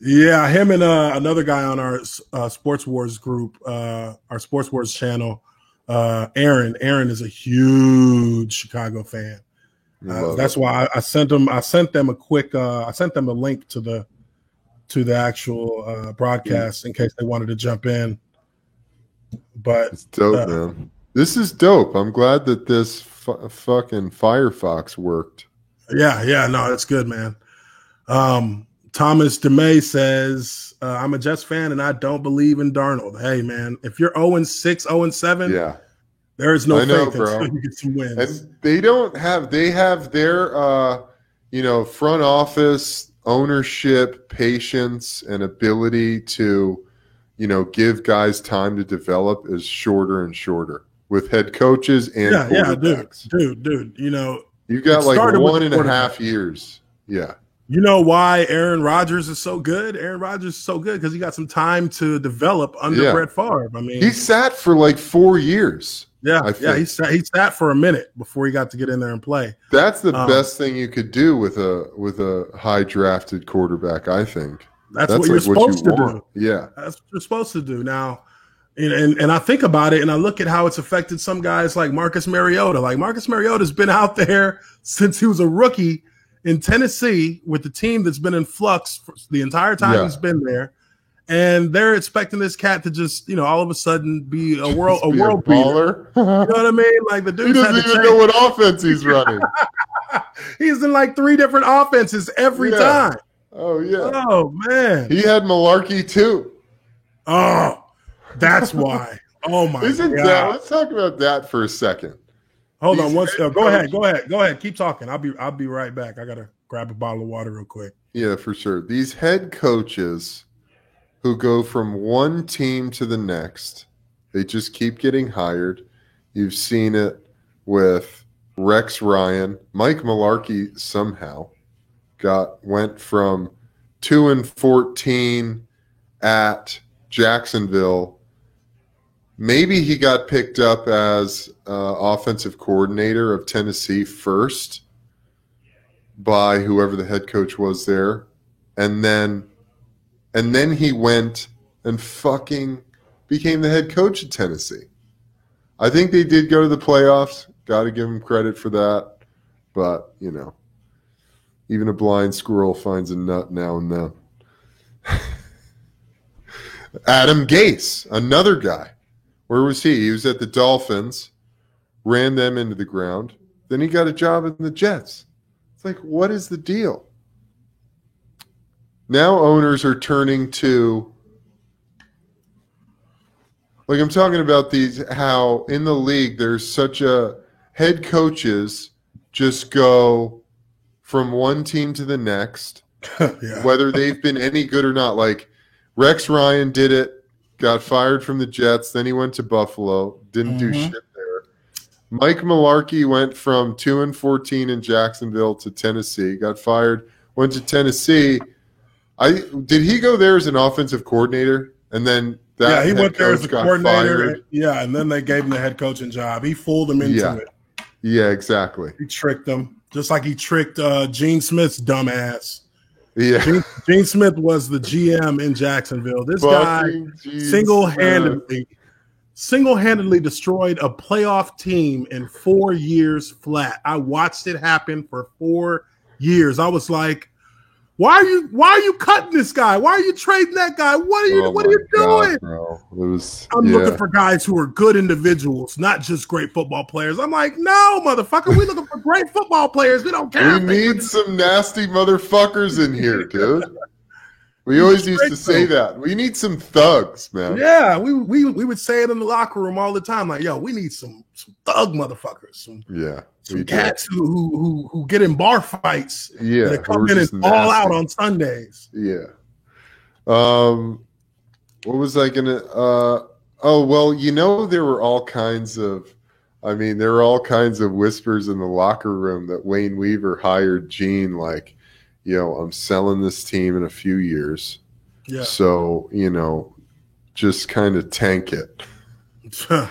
Speaker 1: Yeah, him and another guy on our Sports Wars group, our Sports Wars channel, Aaron. Aaron is a huge Chicago fan. That's why I sent them a link to the actual broadcast in case they wanted to jump in. But
Speaker 2: it's dope, man. This is dope. I'm glad that this fucking Firefox worked.
Speaker 1: Yeah, no, that's good, man. Thomas DeMay says, I'm a Jets fan and I don't believe in Darnold. Hey, man, if you're 0-6, 0-7,
Speaker 2: yeah,
Speaker 1: there is no faith until you get some wins.
Speaker 2: And they have their front office ownership, patience, and ability to, give guys time to develop is shorter and shorter with head coaches and quarterbacks.
Speaker 1: Dude.
Speaker 2: You got like 1.5 years. Yeah.
Speaker 1: You know why Aaron Rodgers is so good? Aaron Rodgers is so good because he got some time to develop under Brett Favre.
Speaker 2: He sat for like 4 years.
Speaker 1: Yeah, he sat for a minute before he got to get in there and play.
Speaker 2: That's the best thing you could do with a high drafted quarterback, I think.
Speaker 1: That's what you're supposed to do.
Speaker 2: Yeah.
Speaker 1: That's what you're supposed to do. Now, and I think about it and I look at how it's affected some guys like Marcus Mariota. Like Marcus Mariota's been out there since he was a rookie in Tennessee with the team that's been in flux for the entire time he's been there. And they're expecting this cat to just, all of a sudden be a world beater. You know what I mean? Like the dude
Speaker 2: doesn't even know what offense he's running.
Speaker 1: He's in like 3 different offenses every time.
Speaker 2: Oh yeah.
Speaker 1: Oh man.
Speaker 2: He had Malarkey too.
Speaker 1: Oh, that's why. Oh my God.
Speaker 2: Let's talk about that for a second.
Speaker 1: Hold on. Go ahead. Keep talking. I'll be right back. I gotta grab a bottle of water real quick.
Speaker 2: Yeah, for sure. These head coaches who go from one team to the next, they just keep getting hired. You've seen it with Rex Ryan, Mike Mularkey somehow went from 2-14 at Jacksonville. Maybe he got picked up as offensive coordinator of Tennessee first by whoever the head coach was there, and then he went and fucking became the head coach of Tennessee. I think they did go to the playoffs. Got to give him credit for that, but even a blind squirrel finds a nut now and then. Adam Gase, another guy. Where was he? He was at the Dolphins, ran them into the ground. Then he got a job in the Jets. It's like, what is the deal? Now owners are turning to, like I'm talking about how in the league there's such a head coaches just go from one team to the next,
Speaker 1: Yeah.
Speaker 2: whether they've been any good or not. Like Rex Ryan did it. Got fired from the Jets. Then he went to Buffalo. Didn't do shit there. Mike Mularkey went from 2-14 in Jacksonville to Tennessee. Got fired. Went to Tennessee. Did he go there as an offensive coordinator? And then
Speaker 1: he went there as a coordinator.
Speaker 2: Fired?
Speaker 1: Yeah, and then they gave him the head coaching job. He fooled them into it.
Speaker 2: Yeah, exactly.
Speaker 1: He tricked them, just like he tricked Gene Smith's dumbass.
Speaker 2: Yeah,
Speaker 1: Gene Smith was the GM in Jacksonville. This
Speaker 2: fucking
Speaker 1: guy single-handedly destroyed a playoff team in 4 years flat. I watched it happen for 4 years. I was like, why are you cutting this guy? Why are you trading that guy? What are you doing?
Speaker 2: Bro.
Speaker 1: I'm looking for guys who are good individuals, not just great football players. I'm like, no, motherfucker, we're looking for great football players. We don't care.
Speaker 2: We need some nasty motherfuckers in here, dude. We always used to say that. We need some thugs, man.
Speaker 1: Yeah, we would say it in the locker room all the time. Like, yo, we need some thug motherfuckers. Some cats who get in bar fights.
Speaker 2: Yeah,
Speaker 1: that come in and fall out on Sundays.
Speaker 2: Yeah. What was I gonna? There were all kinds of. There were all kinds of whispers in the locker room that Wayne Weaver hired Gene. Like, I'm selling this team in a few years.
Speaker 1: Yeah.
Speaker 2: So just kind of tank it.
Speaker 1: Tank.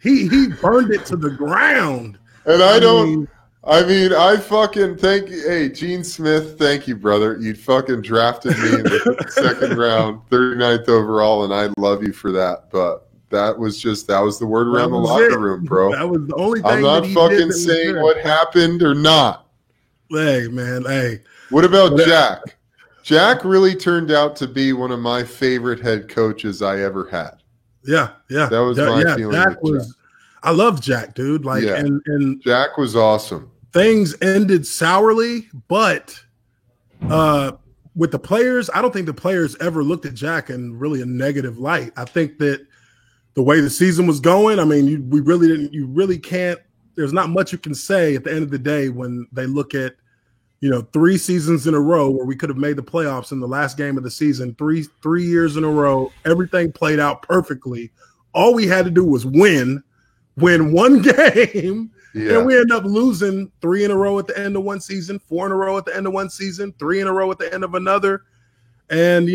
Speaker 1: He burned it to the ground.
Speaker 2: And I fucking thank you. Hey, Gene Smith, thank you, brother. You fucking drafted me in the second round, 39th overall, and I love you for that. But that was the word around the locker room, bro.
Speaker 1: That was the only thing.
Speaker 2: I'm not fucking saying what happened or not.
Speaker 1: Hey, man. Hey.
Speaker 2: What about Jack? Jack really turned out to be one of my favorite head coaches I ever had.
Speaker 1: Yeah.
Speaker 2: That was my feeling. Jack.
Speaker 1: I love Jack, dude. Like, and
Speaker 2: Jack was awesome.
Speaker 1: Things ended sourly, but with the players, I don't think the players ever looked at Jack in really a negative light. I think that the way the season was going, you really can't. There's not much you can say at the end of the day when they look at 3 seasons in a row where we could have made the playoffs in the last game of the season, three years in a row. Everything played out perfectly. All we had to do was win one game, and we end up losing 3 in a row at the end of one season, 4 in a row at the end of one season, 3 in a row at the end of another. And,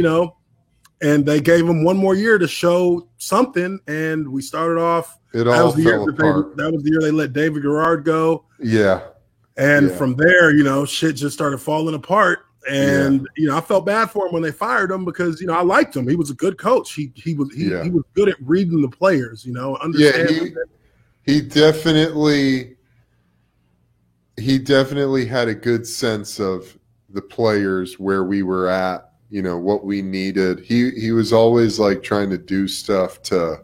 Speaker 1: and they gave him one more year to show something, and we started off.
Speaker 2: It all fell apart.
Speaker 1: That was the year they let David Garrard go.
Speaker 2: Yeah.
Speaker 1: And from there, shit just started falling apart. And I felt bad for him when they fired him because I liked him. He was a good coach. He was good at reading the players. Understanding.
Speaker 2: He definitely had a good sense of the players, where we were at, what we needed. He was always like trying to do stuff to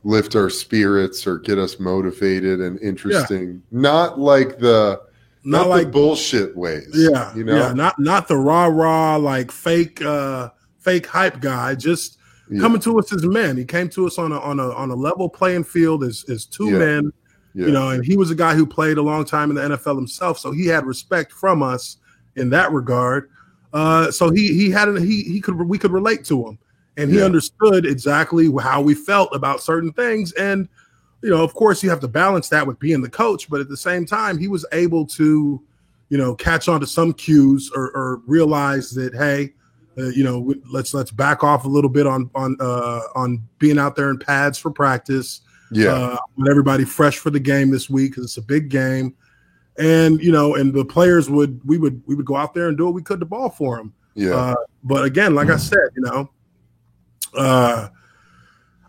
Speaker 2: lift our spirits or get us motivated and interesting. Not like the bullshit ways.
Speaker 1: Not the rah like fake hype guy. Just coming to us as men. He came to us on a level playing field as 2 men. And he was a guy who played a long time in the NFL himself, so he had respect from us in that regard. So we could relate to him. And he understood exactly how we felt about certain things. And of course, you have to balance that with being the coach, but at the same time, he was able to, catch on to some cues or realize that, hey, let's back off a little bit on being out there in pads for practice.
Speaker 2: Yeah,
Speaker 1: with everybody fresh for the game this week because it's a big game, and and the players we would go out there and do what we could to ball for them.
Speaker 2: Yeah,
Speaker 1: but again, like I said,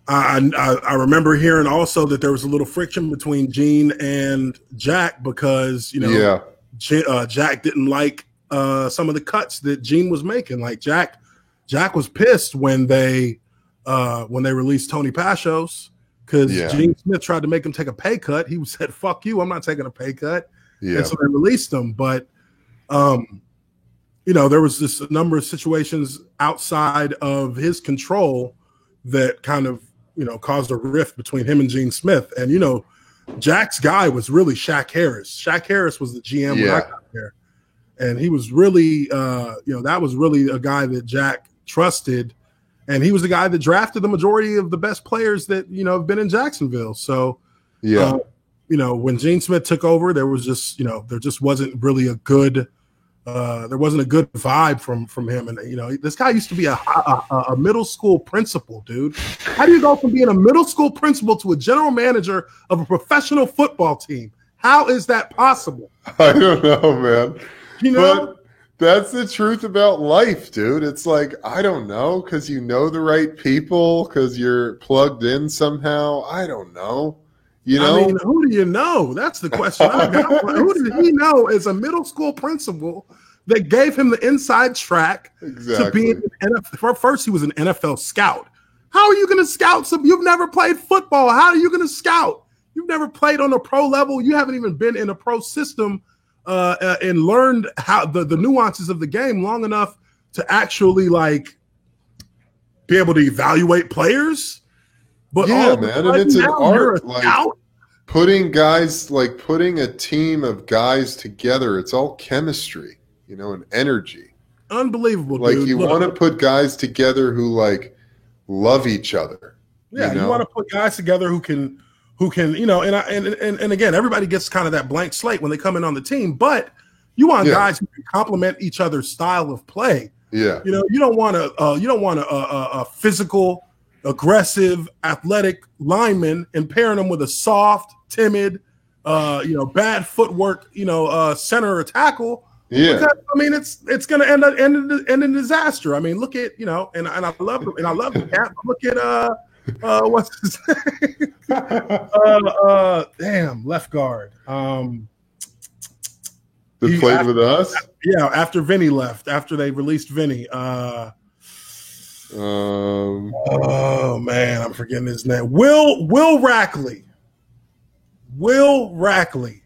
Speaker 1: I remember hearing also that there was a little friction between Gene and Jack because Jack didn't like some of the cuts that Gene was making. Like Jack was pissed when they released Tony Pashos because Gene Smith tried to make him take a pay cut. He said, "Fuck you, I'm not taking a pay cut."
Speaker 2: Yeah.
Speaker 1: And so they released him. But there was just a number of situations outside of his control that kind of caused a rift between him and Gene Smith. And Jack's guy was really Shaq Harris. Shaq Harris was the GM when I got there. And he was really, that was really a guy that Jack trusted. And he was the guy that drafted the majority of the best players that, have been in Jacksonville. So, when Gene Smith took over, there was just, there just wasn't really a good, there wasn't a good vibe from him. And, this guy used to be a middle school principal, dude. How do you go from being a middle school principal to a general manager of a professional football team? How is that possible?
Speaker 2: I don't know, man. But that's the truth about life, dude. It's like, I don't know, because you know the right people, because you're plugged in somehow. I don't know.
Speaker 1: I mean, who do you know? That's the question I got. Who did he know as a middle school principal that gave him the inside track to be an NFL? First, he was an NFL scout. How are you going to scout? You've never played football. How are you going to scout? You've never played on a pro level. You haven't even been in a pro system and learned how the nuances of the game long enough to actually be able to evaluate players. But
Speaker 2: man, and it's an art, putting a team of guys together. It's all chemistry, and energy.
Speaker 1: Unbelievable,
Speaker 2: dude. You want to put guys together who love each other.
Speaker 1: Yeah, you want to put guys together who can, and again, everybody gets kind of that blank slate when they come in on the team, but you want guys who can complement each other's style of play.
Speaker 2: Yeah,
Speaker 1: you don't want a physical, aggressive, athletic lineman and pairing them with a soft, timid, bad footwork, center or tackle.
Speaker 2: Yeah,
Speaker 1: because, I mean, it's going to end in disaster. I mean, look at and I love the cat. Look at what's his name? Damn, left guard.
Speaker 2: That played with us.
Speaker 1: Yeah, after Vinny left, after they released Vinny. Oh man, I'm forgetting his name. Will Rackley. Will Rackley.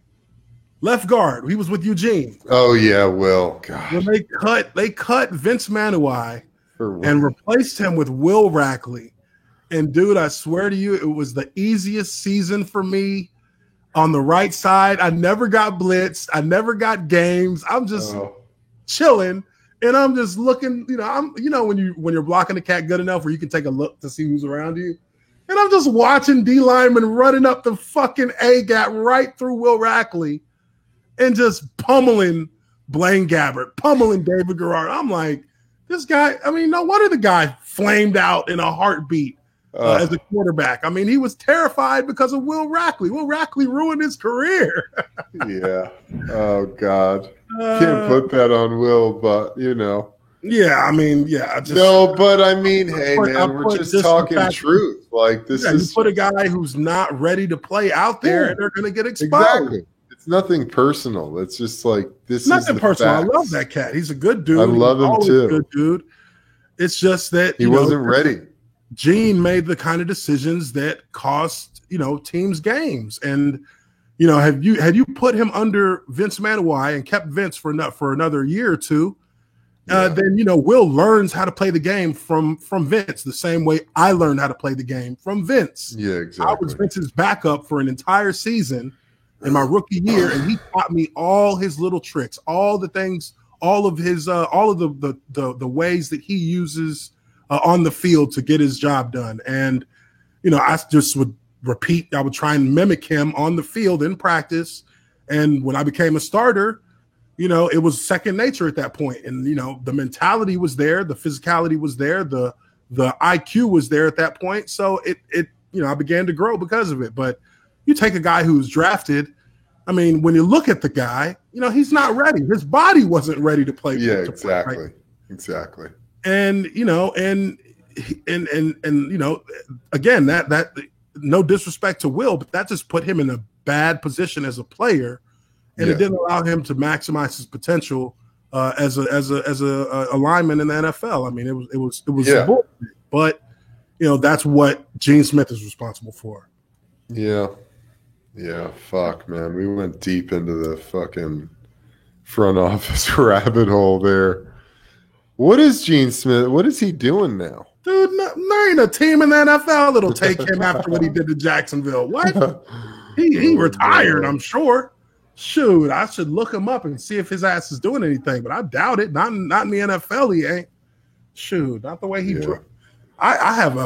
Speaker 1: Left guard. He was with Eugene.
Speaker 2: Oh yeah, Will. God.
Speaker 1: When they cut Vince Manuai and replaced him with Will Rackley. And dude, I swear to you, it was the easiest season for me on the right side. I never got blitzed. I never got games. I'm just chilling. And I'm just looking, when you're blocking the cat good enough where you can take a look to see who's around you. And I'm just watching D lineman running up the fucking A gap right through Will Rackley and just pummeling Blaine Gabbert, pummeling David Garrard. I'm like, this guy, I mean, no wonder the guy flamed out in a heartbeat as a quarterback. I mean, he was terrified because of Will Rackley. Will Rackley ruined his career.
Speaker 2: Yeah. Oh, God. Can't put that on Will, but,
Speaker 1: Yeah, I mean, yeah.
Speaker 2: No, but I mean, hey, man, we're just talking truth. This is.
Speaker 1: You put a guy who's not ready to play out there, and they're going to get exposed.
Speaker 2: Exactly. It's nothing personal. It's just this.
Speaker 1: Nothing personal. Facts. I love that cat. He's a good dude.
Speaker 2: I love him too.
Speaker 1: A good dude. It's just that
Speaker 2: he wasn't ready.
Speaker 1: Gene made the kind of decisions that cost teams games, and had you put him under Vince Manuai and kept Vince for another year or two, then Will learns how to play the game from Vince the same way I learned how to play the game from Vince.
Speaker 2: Yeah, exactly.
Speaker 1: I was Vince's backup for an entire season in my rookie year, and he taught me all his little tricks, all the things, all of his, all of the ways that he uses on the field to get his job done. And I just would repeat. I would try and mimic him on the field in practice. And when I became a starter, it was second nature at that point. And, the mentality was there. The physicality was there. The IQ was there at that point. So I began to grow because of it. But you take a guy who's drafted. I mean, when you look at the guy, he's not ready. His body wasn't ready to play.
Speaker 2: Yeah, exactly. Right? Exactly.
Speaker 1: And, and again, that no disrespect to Will, but that just put him in a bad position as a player. And it didn't allow him to maximize his potential as a lineman in the NFL. I mean, it was bullshit. But that's what Gene Smith is responsible for.
Speaker 2: Yeah. Yeah, fuck, man. We went deep into the fucking front office rabbit hole there. What is Gene Smith? What is he doing now?
Speaker 1: Dude, there ain't a team in the NFL that'll take him after what he did to Jacksonville. What? He retired, I'm sure. Shoot, I should look him up and see if his ass is doing anything, but I doubt it. Not in the NFL, he ain't. Shoot, not the way he. Yeah. I have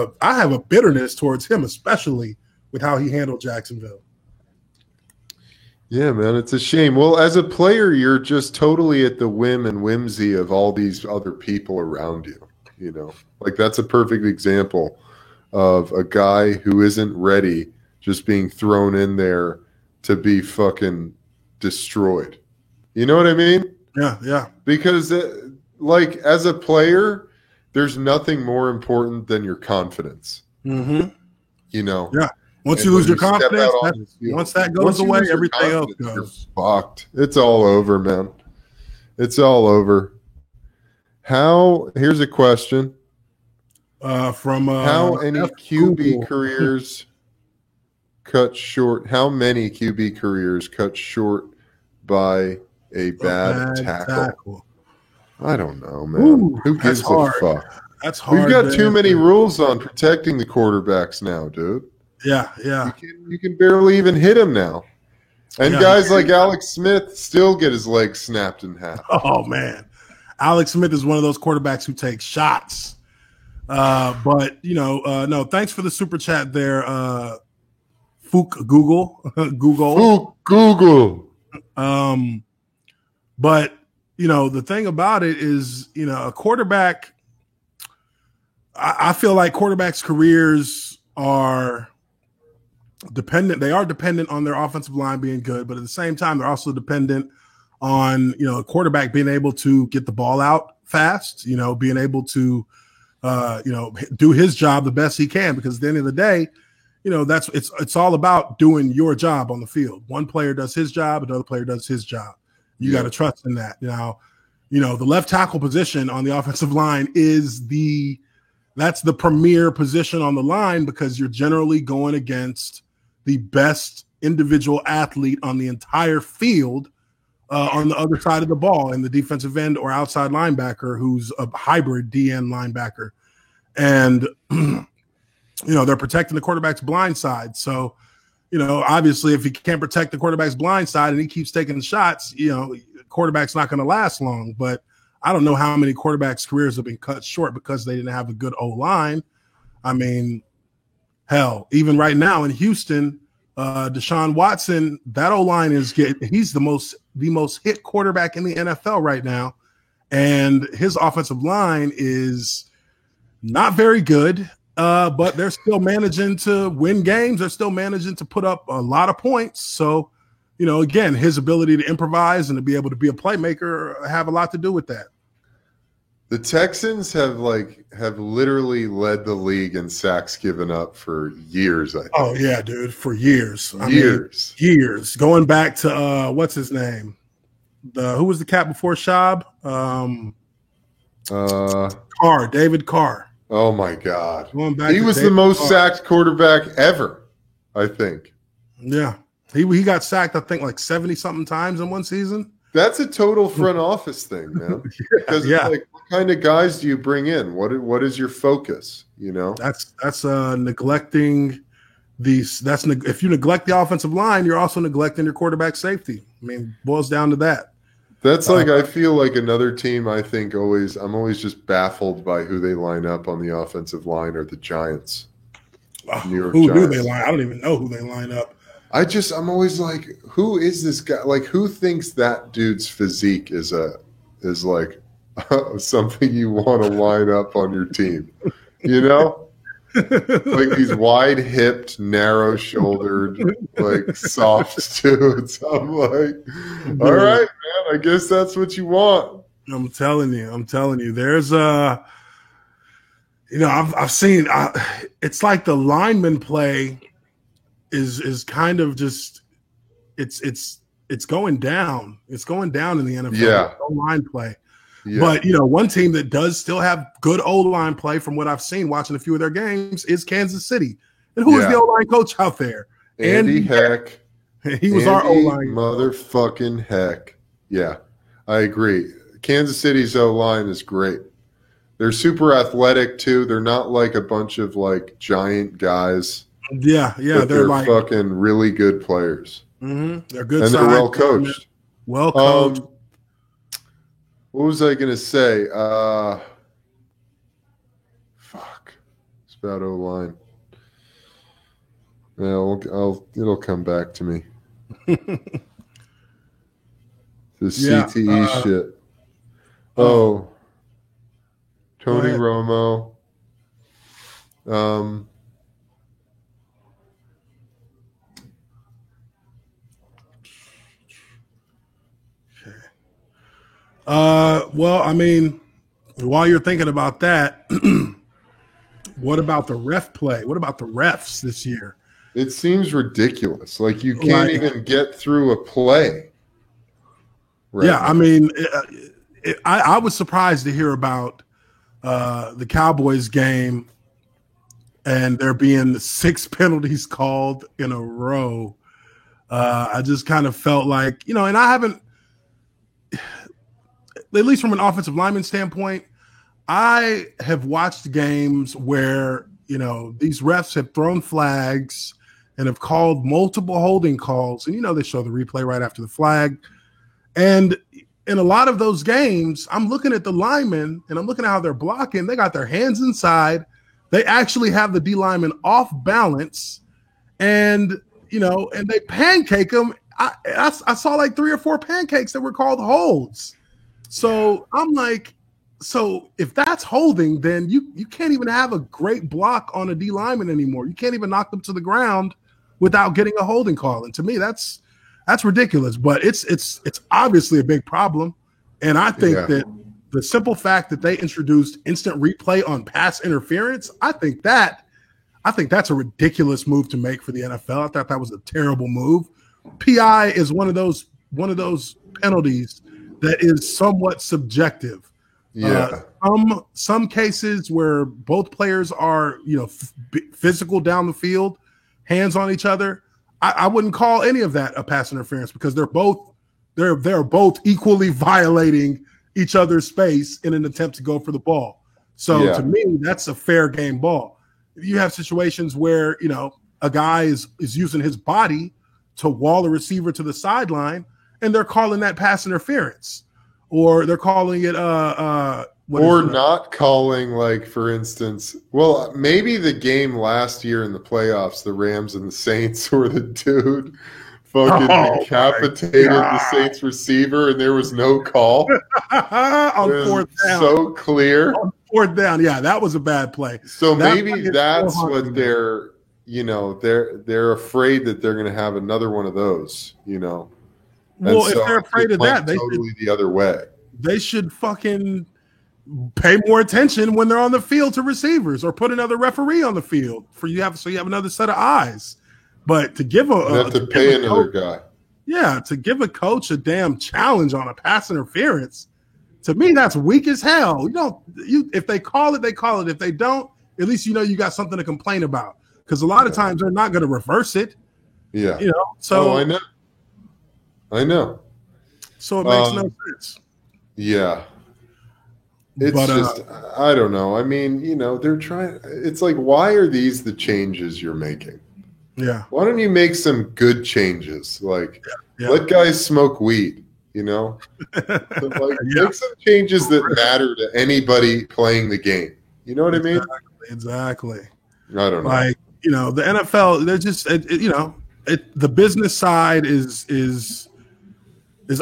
Speaker 1: a bitterness towards him, especially with how he handled Jacksonville.
Speaker 2: Yeah, man, it's a shame. Well, as a player, you're just totally at the whim and whimsy of all these other people around you. Like that's a perfect example of a guy who isn't ready just being thrown in there to be fucking destroyed. You know what I mean?
Speaker 1: Yeah.
Speaker 2: Because as a player, there's nothing more important than your confidence.
Speaker 1: Mm-hmm.
Speaker 2: Yeah.
Speaker 1: Once you lose your confidence, once that goes away, everything else goes.
Speaker 2: Fucked. It's all over, man. It's all over. Here's a question.
Speaker 1: From
Speaker 2: how any QB careers cut short? How many QB careers cut short by a bad tackle? I don't know, man.
Speaker 1: Ooh,
Speaker 2: who gives a fuck?
Speaker 1: That's hard.
Speaker 2: We've got too many rules on protecting the quarterbacks now, dude.
Speaker 1: Yeah.
Speaker 2: You can barely even hit him now. And guys like Alex Smith still get his legs snapped in half.
Speaker 1: Oh, man. Alex Smith is one of those quarterbacks who takes shots. But, no, thanks for the super chat there, Fook Google.
Speaker 2: Fook Google.
Speaker 1: But, the thing about it is, a quarterback, I feel like quarterbacks' careers are dependent. They are dependent on their offensive line being good, but at the same time, they're also dependent on, a quarterback being able to get the ball out fast, being able to, do his job the best he can, because at the end of the day, it's all about doing your job on the field. One player does his job, another player does his job. You got to trust in that. Now, the left tackle position on the offensive line that's the premier position on the line, because you're generally going against the best individual athlete on the entire field on the other side of the ball, in the defensive end or outside linebacker, who's a hybrid DN linebacker. And, they're protecting the quarterback's blind side. So, obviously if he can't protect the quarterback's blind side and he keeps taking shots, the quarterback's not going to last long. But I don't know how many quarterbacks' careers have been cut short because they didn't have a good O-line. I mean, hell, even right now in Houston, Deshaun Watson, that O-line he's the most hit quarterback in the NFL right now. And his offensive line is not very good, but they're still managing to win games. They're still managing to put up a lot of points. So, again, his ability to improvise and to be able to be a playmaker have a lot to do with that.
Speaker 2: The Texans have literally led the league in sacks given up for years, I think.
Speaker 1: Oh, yeah, dude, for years.
Speaker 2: Years.
Speaker 1: Going back to, what's his name? Who was the cat before Schaub? Carr, David Carr.
Speaker 2: Oh, my God. He was the most sacked quarterback ever, I think.
Speaker 1: Yeah. He got sacked, I think, 70-something times in one season.
Speaker 2: That's a total front office thing, man. Because what kind of guys do you bring in? What is your focus?
Speaker 1: That's neglecting these. If you neglect the offensive line, you're also neglecting your quarterback safety. I mean, boils down to that.
Speaker 2: That's I feel like another team. I'm always just baffled by who they line up on the offensive line are the Giants. New York
Speaker 1: Who do
Speaker 2: Giants.
Speaker 1: they line? I don't even know who they line up.
Speaker 2: I'm always like, who is this guy? Like, who thinks that dude's physique is like something you want to line up on your team? You know, like these wide-hipped, narrow-shouldered, like soft dudes. I'm like, all right, man. I guess that's what you want.
Speaker 1: I'm telling you. There's I've seen. It's like the lineman play is kind of just it's going down. It's going down in the NFL.
Speaker 2: Yeah,
Speaker 1: line play.
Speaker 2: Yeah.
Speaker 1: But one team that does still have good O-line play, from what I've seen watching a few of their games, is Kansas City. And who is the O-line coach out there?
Speaker 2: Andy Heck.
Speaker 1: He was our O-line
Speaker 2: motherfucking Heck. Yeah, I agree. Kansas City's O-line is great. They're super athletic too. They're not like a bunch of like giant guys.
Speaker 1: Yeah.
Speaker 2: They're like fucking really good players.
Speaker 1: Mm-hmm. They're good,
Speaker 2: and they're well coached.
Speaker 1: Well coached.
Speaker 2: What was I gonna say? Fuck. It's about O-line. Yeah, it'll come back to me. The CTE shit. Tony Romo.
Speaker 1: Well, I mean, while you're thinking about that, what about the ref play? What about the refs this year?
Speaker 2: It seems ridiculous. Like you can't even get through a play.
Speaker 1: Right now. I mean, I was surprised to hear about the Cowboys game and there being 6 penalties called in a row. I just kind of felt like, and I haven't, at least from an offensive lineman standpoint, I have watched games where, these refs have thrown flags and have called multiple holding calls. And, they show the replay right after the flag. And in a lot of those games, I'm looking at the linemen and I'm looking at how they're blocking. They got their hands inside. They actually have the D lineman off balance and, and they pancake them. I saw like 3 or 4 pancakes that were called holds. So I'm like, so if that's holding, then you can't even have a great block on a D lineman anymore. You can't even knock them to the ground without getting a holding call. And to me, that's ridiculous. But it's obviously a big problem. And I think that the simple fact that they introduced instant replay on pass interference, I think that's a ridiculous move to make for the NFL. I thought that was a terrible move. PI is one of those penalties that is somewhat subjective.
Speaker 2: Yeah.
Speaker 1: Some cases where both players are, physical down the field, hands on each other, I wouldn't call any of that a pass interference because they're both equally violating each other's space in an attempt to go for the ball. So to me, that's a fair game ball. You have situations where, a guy is using his body to wall a receiver to the sideline, and they're calling that pass interference, or they're calling it
Speaker 2: not calling, like, for instance, well, maybe the game last year in the playoffs, the Rams and the Saints, where the dude fucking decapitated the Saints receiver and there was no call
Speaker 1: on 4th down.
Speaker 2: So clear
Speaker 1: on 4th down. Yeah, that was a bad play.
Speaker 2: So maybe that's what they're they're afraid that they're going to have another one of those,
Speaker 1: Well, if they're afraid of that, they
Speaker 2: totally the other way.
Speaker 1: They should fucking pay more attention when they're on the field to receivers, or put another referee on the field so you have another set of eyes. But to give
Speaker 2: pay another guy.
Speaker 1: Yeah, to give a coach a damn challenge on a pass interference, to me that's weak as hell. If they call it, they call it. If they don't, at least you got something to complain about. Because a lot of times they're not going to reverse it.
Speaker 2: Yeah.
Speaker 1: So
Speaker 2: I know.
Speaker 1: So it makes no sense.
Speaker 2: Yeah. It's just, I don't know. I mean, they're trying. It's like, why are these the changes you're making?
Speaker 1: Yeah.
Speaker 2: Why don't you make some good changes? Like, let guys smoke weed, Make some changes that matter to anybody playing the game. You know what I mean?
Speaker 1: Exactly.
Speaker 2: I don't know.
Speaker 1: the NFL, they're just, the business side is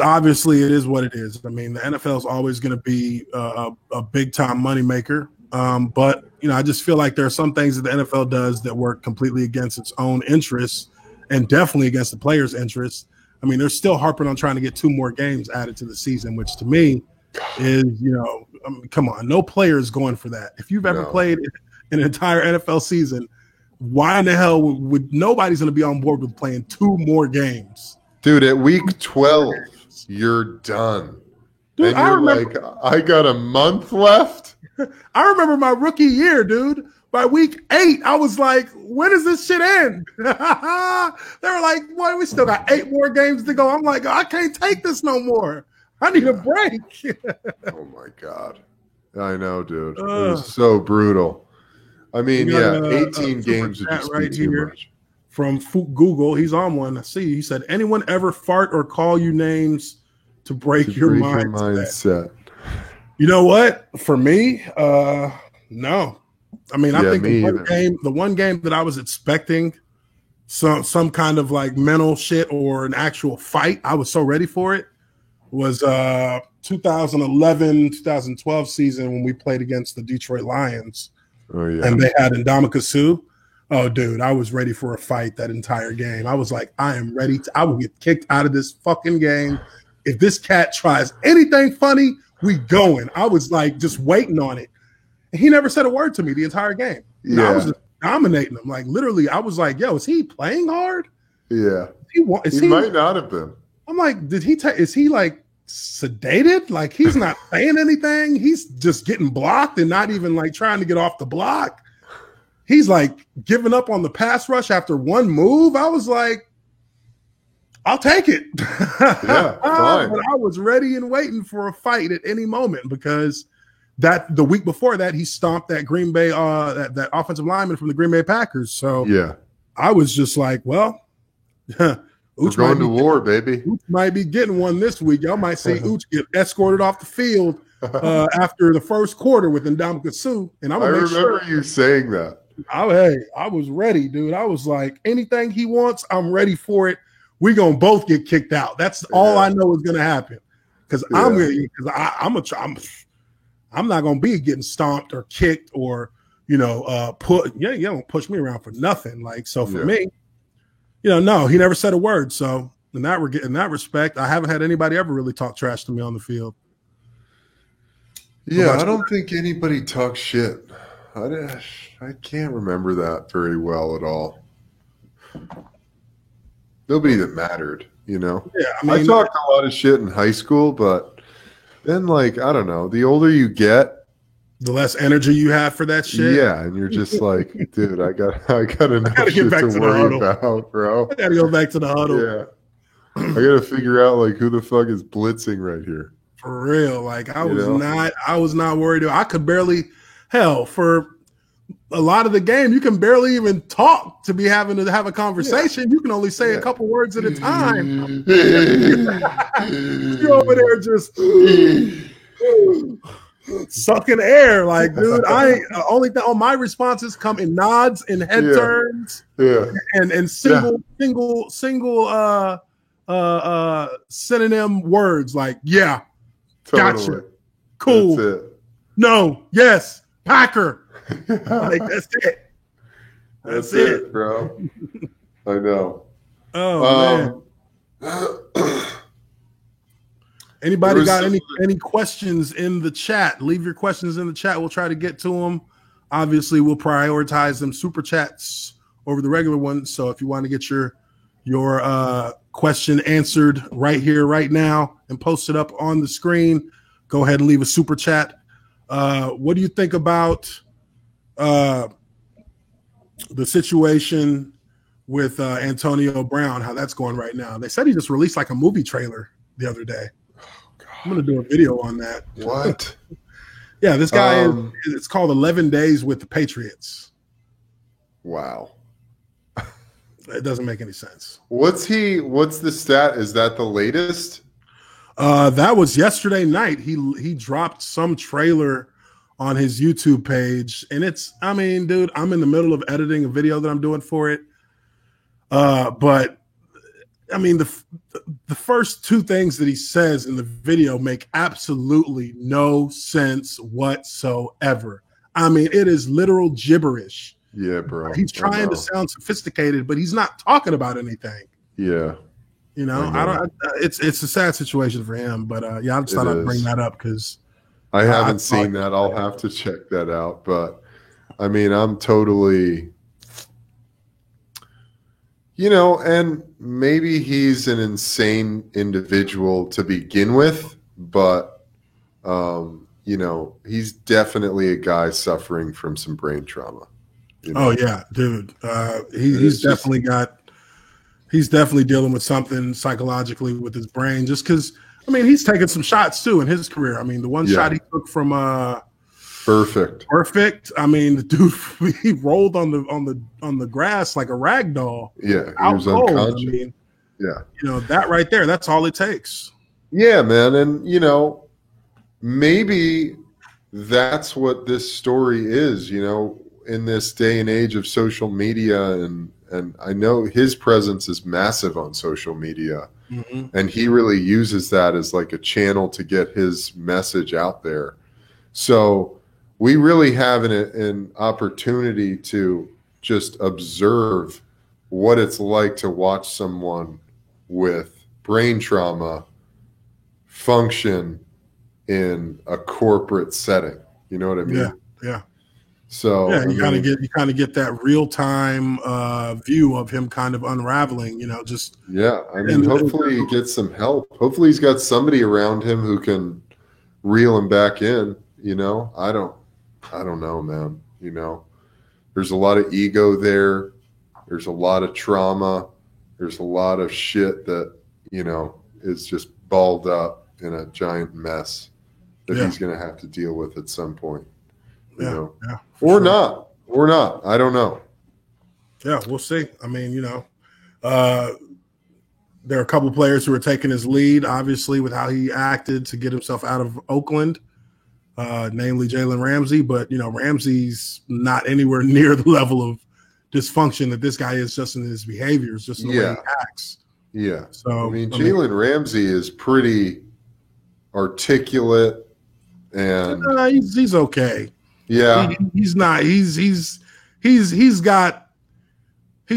Speaker 1: obviously it is what it is. I mean, the NFL is always going to be a big time moneymaker. But I just feel like there are some things that the NFL does that work completely against its own interests and definitely against the players' interests. I mean, they're still harping on trying to get 2 more games added to the season, which to me is, come on, no player is going for that. If you've ever played an entire NFL season, why in the hell would nobody's going to be on board with playing 2 more games?
Speaker 2: Dude, at week 12, you're done.
Speaker 1: Dude,
Speaker 2: and you're I got a month left.
Speaker 1: I remember my rookie year, dude. By week 8, I was like, when does this shit end? They were like, well, we still got 8 more games to go. I'm like, I can't take this no more. I need a break.
Speaker 2: Oh, my God. I know, dude. It was so brutal. I mean, 18 games would just be too much.
Speaker 1: From Google, he's on one. I see. He said, anyone ever fart or call you names to break your mindset? You know what? For me, no. I mean, I think the one game that I was expecting some kind of like mental shit or an actual fight, I was so ready for it, was 2011, 2012 season when we played against the Detroit Lions.
Speaker 2: Oh, yeah.
Speaker 1: And they had Ndamukong Suh. Oh, dude, I was ready for a fight that entire game. I was like, I am ready. I will get kicked out of this fucking game. If this cat tries anything funny, we going. I was like just waiting on it. And he never said a word to me the entire game. And I was just dominating him. Like literally, I was like, yo, is he playing hard?
Speaker 2: Yeah. He might not have been.
Speaker 1: I'm like, is he like sedated? Like he's not saying anything. He's just getting blocked and not even like trying to get off the block. He's like giving up on the pass rush after one move. I was like, I'll take it.
Speaker 2: Yeah, fine.
Speaker 1: But I was ready and waiting for a fight at any moment because that the week before that he stomped that Green Bay that offensive lineman from the Green Bay Packers. So
Speaker 2: yeah,
Speaker 1: I was just like, well,
Speaker 2: we're going to war, baby.
Speaker 1: Ooch might be getting one this week. Y'all might see Ooch get escorted off the field after the first quarter with Ndamukong Suh. And I
Speaker 2: remember you saying that.
Speaker 1: I was ready, dude. I was like, anything he wants, I'm ready for it. We're gonna both get kicked out. That's all I know is gonna happen. Because I'm not gonna be getting stomped or kicked or you don't push me around for nothing. Like so for me, no, he never said a word. So in that respect, I haven't had anybody ever really talk trash to me on the field.
Speaker 2: Yeah, I don't think anybody talks shit. I can't remember that very well at all. Nobody that mattered,
Speaker 1: Yeah,
Speaker 2: I talked a lot of shit in high school, but then, like, I don't know, the older you get,
Speaker 1: the less energy you have for that shit.
Speaker 2: Yeah, and you're just like, dude, I got enough shit to worry about, bro.
Speaker 1: I gotta go back to the huddle.
Speaker 2: Yeah, I gotta figure out like who the fuck is blitzing right here.
Speaker 1: For real, like I was not worried. I could barely, for a lot of the game, you can barely even talk to be having to have a conversation. Yeah. You can only say a couple words at a time. You're over there just sucking air, like, dude. Only thing on my responses come in nods and head turns, and single synonym words like gotcha, cool,
Speaker 2: that's it.
Speaker 1: No, yes, Packer. Like that's it. That's it,
Speaker 2: bro. I know.
Speaker 1: Oh man. Anybody got any questions in the chat? Leave your questions in the chat. We'll try to get to them. Obviously, we'll prioritize them super chats over the regular ones. So if you want to get your question answered right here, right now, and post it up on the screen, go ahead and leave a super chat. What do you think about the situation with Antonio Brown, how that's going right now? They said he just released like a movie trailer the other day. I'm going to do a video on that.
Speaker 2: What?
Speaker 1: Yeah, this guy it's called 11 Days with the Patriots.
Speaker 2: Wow.
Speaker 1: It doesn't make any sense.
Speaker 2: What's the stat? Is that the latest?
Speaker 1: That was yesterday night. He dropped some trailer on his YouTube page, and I mean, dude, I'm in the middle of editing a video that I'm doing for it. But I mean, the first two things that he says in the video make absolutely no sense whatsoever. I mean, it is literal gibberish.
Speaker 2: Yeah, bro.
Speaker 1: He's trying to sound sophisticated, but he's not talking about anything.
Speaker 2: Yeah.
Speaker 1: You know, it's a sad situation for him, but yeah, I just thought I'd bring that up because
Speaker 2: I haven't seen that. I'll have to check that out. But I mean, I'm totally, you know, and maybe he's an insane individual to begin with, but you know, he's definitely a guy suffering from some brain trauma. You know?
Speaker 1: Oh yeah, dude. He's definitely he's definitely dealing with something psychologically with his brain, just because I mean he's taken some shots too in his career. I mean the one shot he took from Perfect. I mean the dude he rolled on the grass like a rag doll.
Speaker 2: Yeah, he was unconscious.
Speaker 1: I mean,
Speaker 2: yeah.
Speaker 1: You know, that right there, that's all it takes.
Speaker 2: Yeah, man. And you know, maybe that's what this story is, you know, in this day and age of social media, and I know his presence is massive on social media, and he really uses that as like a channel to get his message out there. So we really have an opportunity to just observe what it's like to watch someone with brain trauma function in a corporate setting. You know what I mean?
Speaker 1: Yeah.
Speaker 2: So
Speaker 1: yeah, you kind of get that real time view of him kind of unraveling. You know, just
Speaker 2: I mean, hopefully he gets some help. Hopefully he's got somebody around him who can reel him back in. You know, I don't know, man. You know, there's a lot of ego there. There's a lot of trauma. There's a lot of shit that, you know, is just balled up in a giant mess that he's going to have to deal with at some point. You know, or not. I don't know.
Speaker 1: Yeah, we'll see. I mean, you know, there are a couple of players who are taking his lead, obviously, with how he acted to get himself out of Oakland, namely Jalen Ramsey. But, you know, Ramsey's not anywhere near the level of dysfunction that this guy is just in his behaviors, just in the way he acts.
Speaker 2: Yeah.
Speaker 1: So,
Speaker 2: I mean, Jalen Ramsey is pretty articulate and
Speaker 1: he's okay.
Speaker 2: Yeah.
Speaker 1: He's not. He's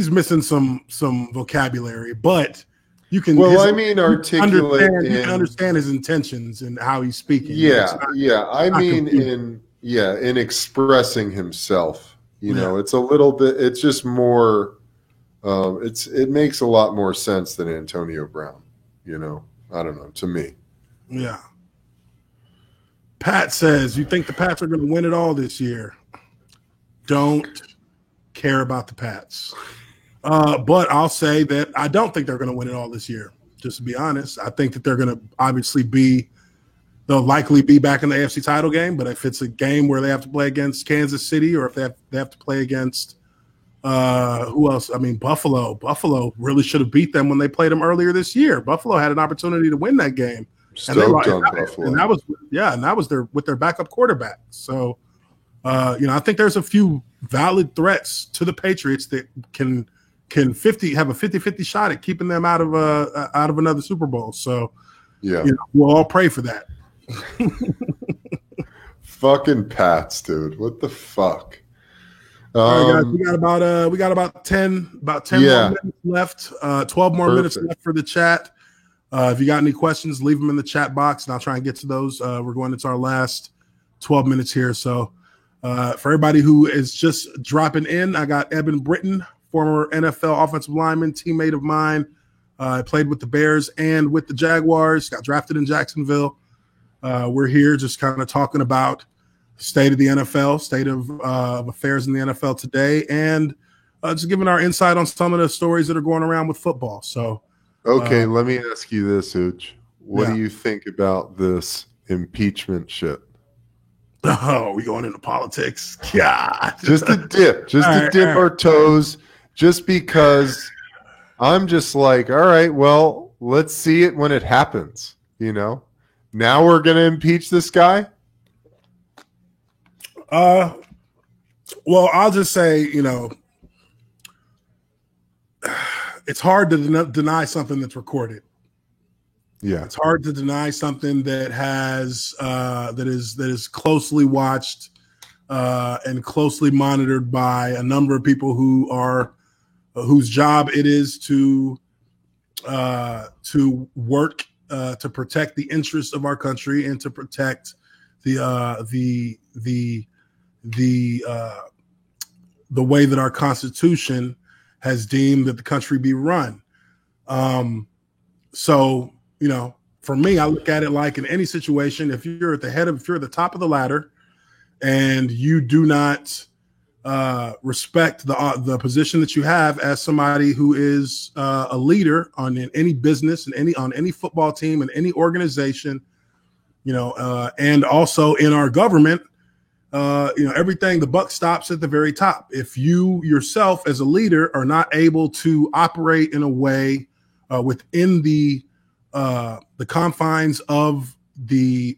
Speaker 1: missing some vocabulary, but you can.
Speaker 2: Well, I mean, articulate.
Speaker 1: You can understand his intentions and how he's speaking.
Speaker 2: Yeah, I mean, in expressing himself. You know, it's a little bit. It's just more. It makes a lot more sense than Antonio Brown. You know, I don't know. To me.
Speaker 1: Yeah. Pat says, you think the Pats are going to win it all this year? Don't care about the Pats. But I'll say that I don't think they're going to win it all this year, just to be honest. I think that they're going to obviously they'll likely be back in the AFC title game, but if it's a game where they have to play against Kansas City or if they have to play against who else? I mean, Buffalo. Buffalo really should have beat them when they played them earlier this year. Buffalo had an opportunity to win that game.
Speaker 2: Stoked on Buffalo.
Speaker 1: And that was with their backup quarterback. So, you know, I think there's a few valid threats to the Patriots that can have a 50-50 shot at keeping them out of another Super Bowl. So,
Speaker 2: yeah,
Speaker 1: you know, we'll all pray for that.
Speaker 2: Fucking Pats, dude. What the fuck?
Speaker 1: All right, guys, we got about 10 more minutes left. 12 more minutes left for the chat. If you got any questions, leave them in the chat box, and I'll try and get to those. We're going into our last 12 minutes here. So for everybody who is just dropping in, I got Eben Britton, former NFL offensive lineman, teammate of mine. Played with the Bears and with the Jaguars, got drafted in Jacksonville. We're here just kind of talking about the state of the NFL, state of affairs in the NFL today, and just giving our insight on some of the stories that are going around with football. So,
Speaker 2: okay, let me ask you this, Hooch. What do you think about this impeachment shit?
Speaker 1: Oh, we going into politics? God.
Speaker 2: Just a dip. Our toes. Just because I'm just like, all right, well, let's see it when it happens. You know? Now we're going to impeach this guy?
Speaker 1: Well, I'll just say, it's hard to deny something that's recorded.
Speaker 2: Yeah,
Speaker 1: it's hard to deny something that has that is closely watched and closely monitored by a number of people whose job it is to work to protect the interests of our country and to protect the way that our Constitution has deemed that the country be run. So, for me, I look at it like in any situation, if you're at the top of the ladder and you do not respect the position that you have as somebody who is a leader in any business and on any football team and any organization, and also in our government, everything, the buck stops at the very top. If you yourself as a leader are not able to operate in a way within the confines of the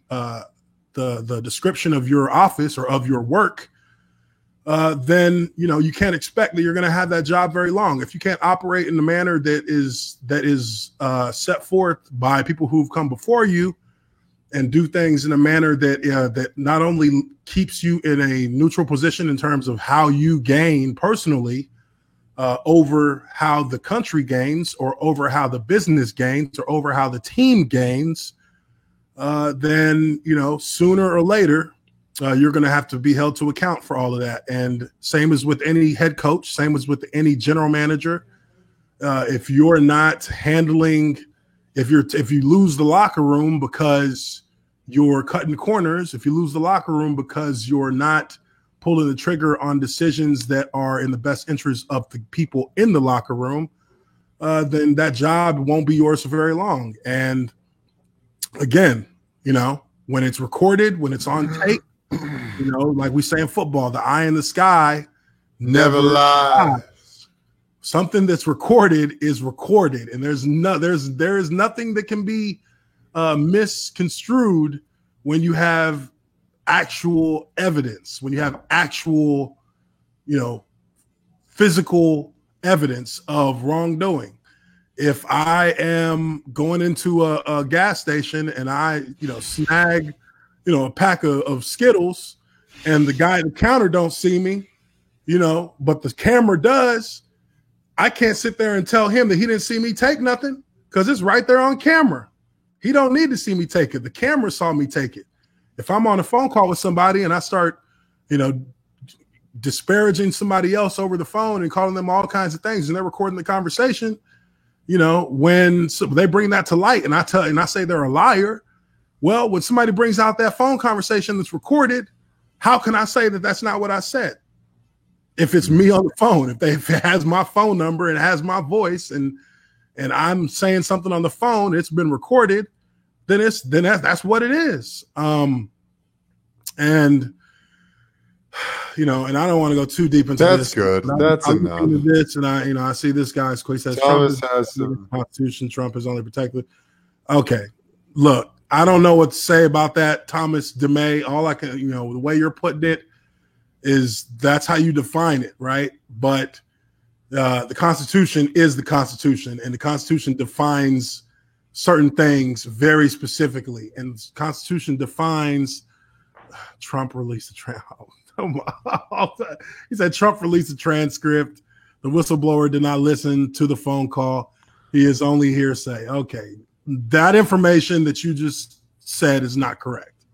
Speaker 1: description of your office or of your work, then you can't expect that you're going to have that job very long. If you can't operate in the manner that is set forth by people who've come before you, and do things in a manner that not only keeps you in a neutral position in terms of how you gain personally over how the country gains, or over how the business gains, or over how the team gains, then sooner or later you're going to have to be held to account for all of that. And same as with any head coach, same as with any general manager. If you're not handling, if you lose the locker room because you're cutting corners, if you lose the locker room because you're not pulling the trigger on decisions that are in the best interest of the people in the locker room, then that job won't be yours for very long. And again, when it's recorded, when it's on tape, like we say in football, the eye in the sky never lies. Something that's recorded is recorded, and there is nothing that can be misconstrued when you have actual evidence, when you have actual, physical evidence of wrongdoing. If I am going into a gas station and I, snag, a pack of Skittles, and the guy at the counter don't see me, but the camera does, I can't sit there and tell him that he didn't see me take nothing, because it's right there on camera. He don't need to see me take it. The camera saw me take it. If I'm on a phone call with somebody and I start, disparaging somebody else over the phone and calling them all kinds of things, and they're recording the conversation, when they bring that to light and I say they're a liar, well, when somebody brings out that phone conversation that's recorded, how can I say that that's not what I said? If it's me on the phone, if it has my phone number and it has my voice, and I'm saying something on the phone, it's been recorded, then that's what it is. And and I don't want to go too deep into
Speaker 2: that's
Speaker 1: this.
Speaker 2: Good. That's enough.
Speaker 1: Into this, and I see this guy's quick says
Speaker 2: Thomas has some
Speaker 1: Constitution. Trump is only protected. Okay, look, I don't know what to say about that, Thomas DeMay. All I can, the way you're putting it is that's how you define it, right? But the Constitution is the Constitution, and the Constitution defines certain things very specifically. And the Constitution defines Trump released he said Trump released a transcript. The whistleblower did not listen to the phone call. He is only hearsay. Okay, that information that you just said is not correct.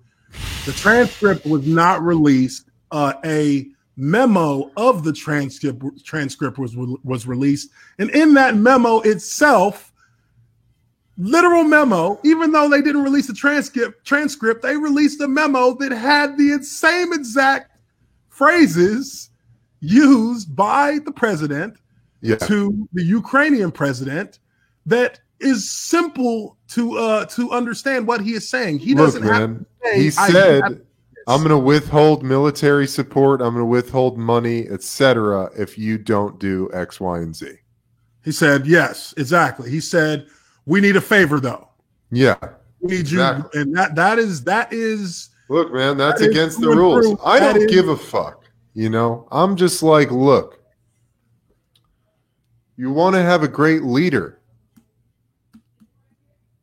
Speaker 1: The transcript was not released. A memo of the transcript was released, and in that memo itself, literal memo, even though they didn't release the transcript, they released a memo that had the same exact phrases used by the president to the Ukrainian president, that is simple to understand what he is saying. He doesn't have to say,
Speaker 2: he said, I'm going to withhold military support, I'm going to withhold money, etc. if you don't do X, Y, and Z.
Speaker 1: He said, yes, exactly. He said, we need a favor though.
Speaker 2: Yeah.
Speaker 1: We need you. And that is
Speaker 2: Look, man, that's
Speaker 1: That is
Speaker 2: against the
Speaker 1: through and
Speaker 2: rules.
Speaker 1: through.
Speaker 2: I
Speaker 1: That
Speaker 2: don't
Speaker 1: is-
Speaker 2: give a fuck. You know, I'm just like, look, you want to have a great leader,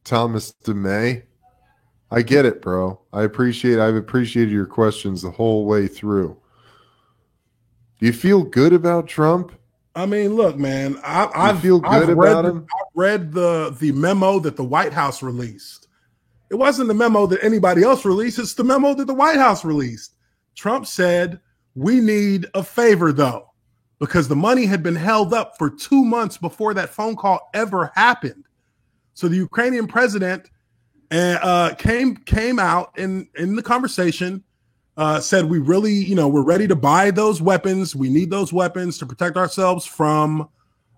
Speaker 2: Thomas DeMay. I get it, bro. I've appreciated your questions the whole way through. Do you feel good about Trump?
Speaker 1: I mean, look, man, I've read the memo that the White House released. It wasn't the memo that anybody else released. It's the memo that the White House released. Trump said, we need a favor, though, because the money had been held up for 2 months before that phone call ever happened. So the Ukrainian president came out in the conversation, said, we really, we're ready to buy those weapons. We need those weapons to protect ourselves from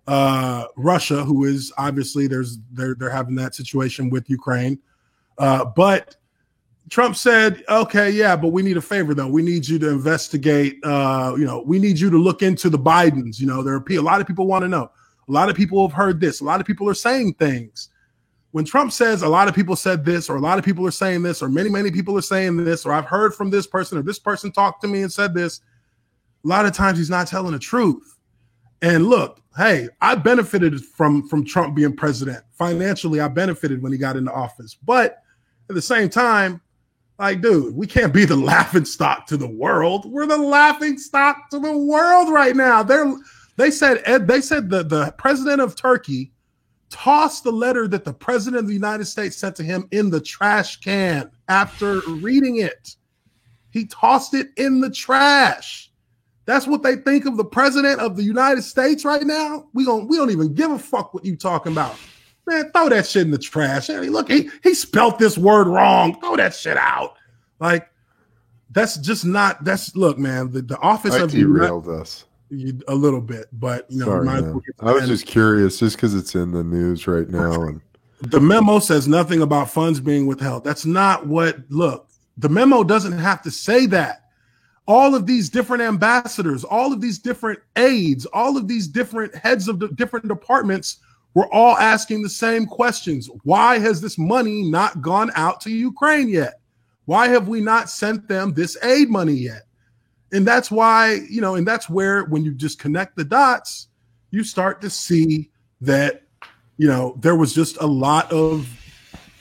Speaker 1: Russia, who is obviously they're having that situation with Ukraine. But Trump said, okay, yeah, but we need a favor, though. We need you to investigate, we need you to look into the Bidens. There are a lot of people want to know. A lot of people have heard this. A lot of people are saying things. When Trump says a lot of people said this, or a lot of people are saying this, or many, many people are saying this, or I've heard from this person, or this person talked to me and said this, a lot of times he's not telling the truth. And look, hey, I benefited from Trump being president. Financially, I benefited when he got into office. But at the same time, like, dude, we can't be the laughing stock to the world. We're the laughing stock to the world right now. They said the president of Turkey tossed the letter that the president of the United States sent to him in the trash can after reading it. He tossed it in the trash. That's what they think of the president of the United States right now. We don't even give a fuck what you talking about. Man, throw that shit in the trash. Hey, look, he spelt this word wrong. Throw that shit out. Like, look, man, the office of
Speaker 2: derailed us
Speaker 1: a little bit, but
Speaker 2: sorry, I was just curious, just because it's in the news right now. And
Speaker 1: the memo says nothing about funds being withheld. That's not the memo doesn't have to say that. All of these different ambassadors, all of these different aides, all of these different heads of the different departments were all asking the same questions. Why has this money not gone out to Ukraine yet? Why have we not sent them this aid money yet? And that's why, and that's where, when you just connect the dots, you start to see that, there was just a lot of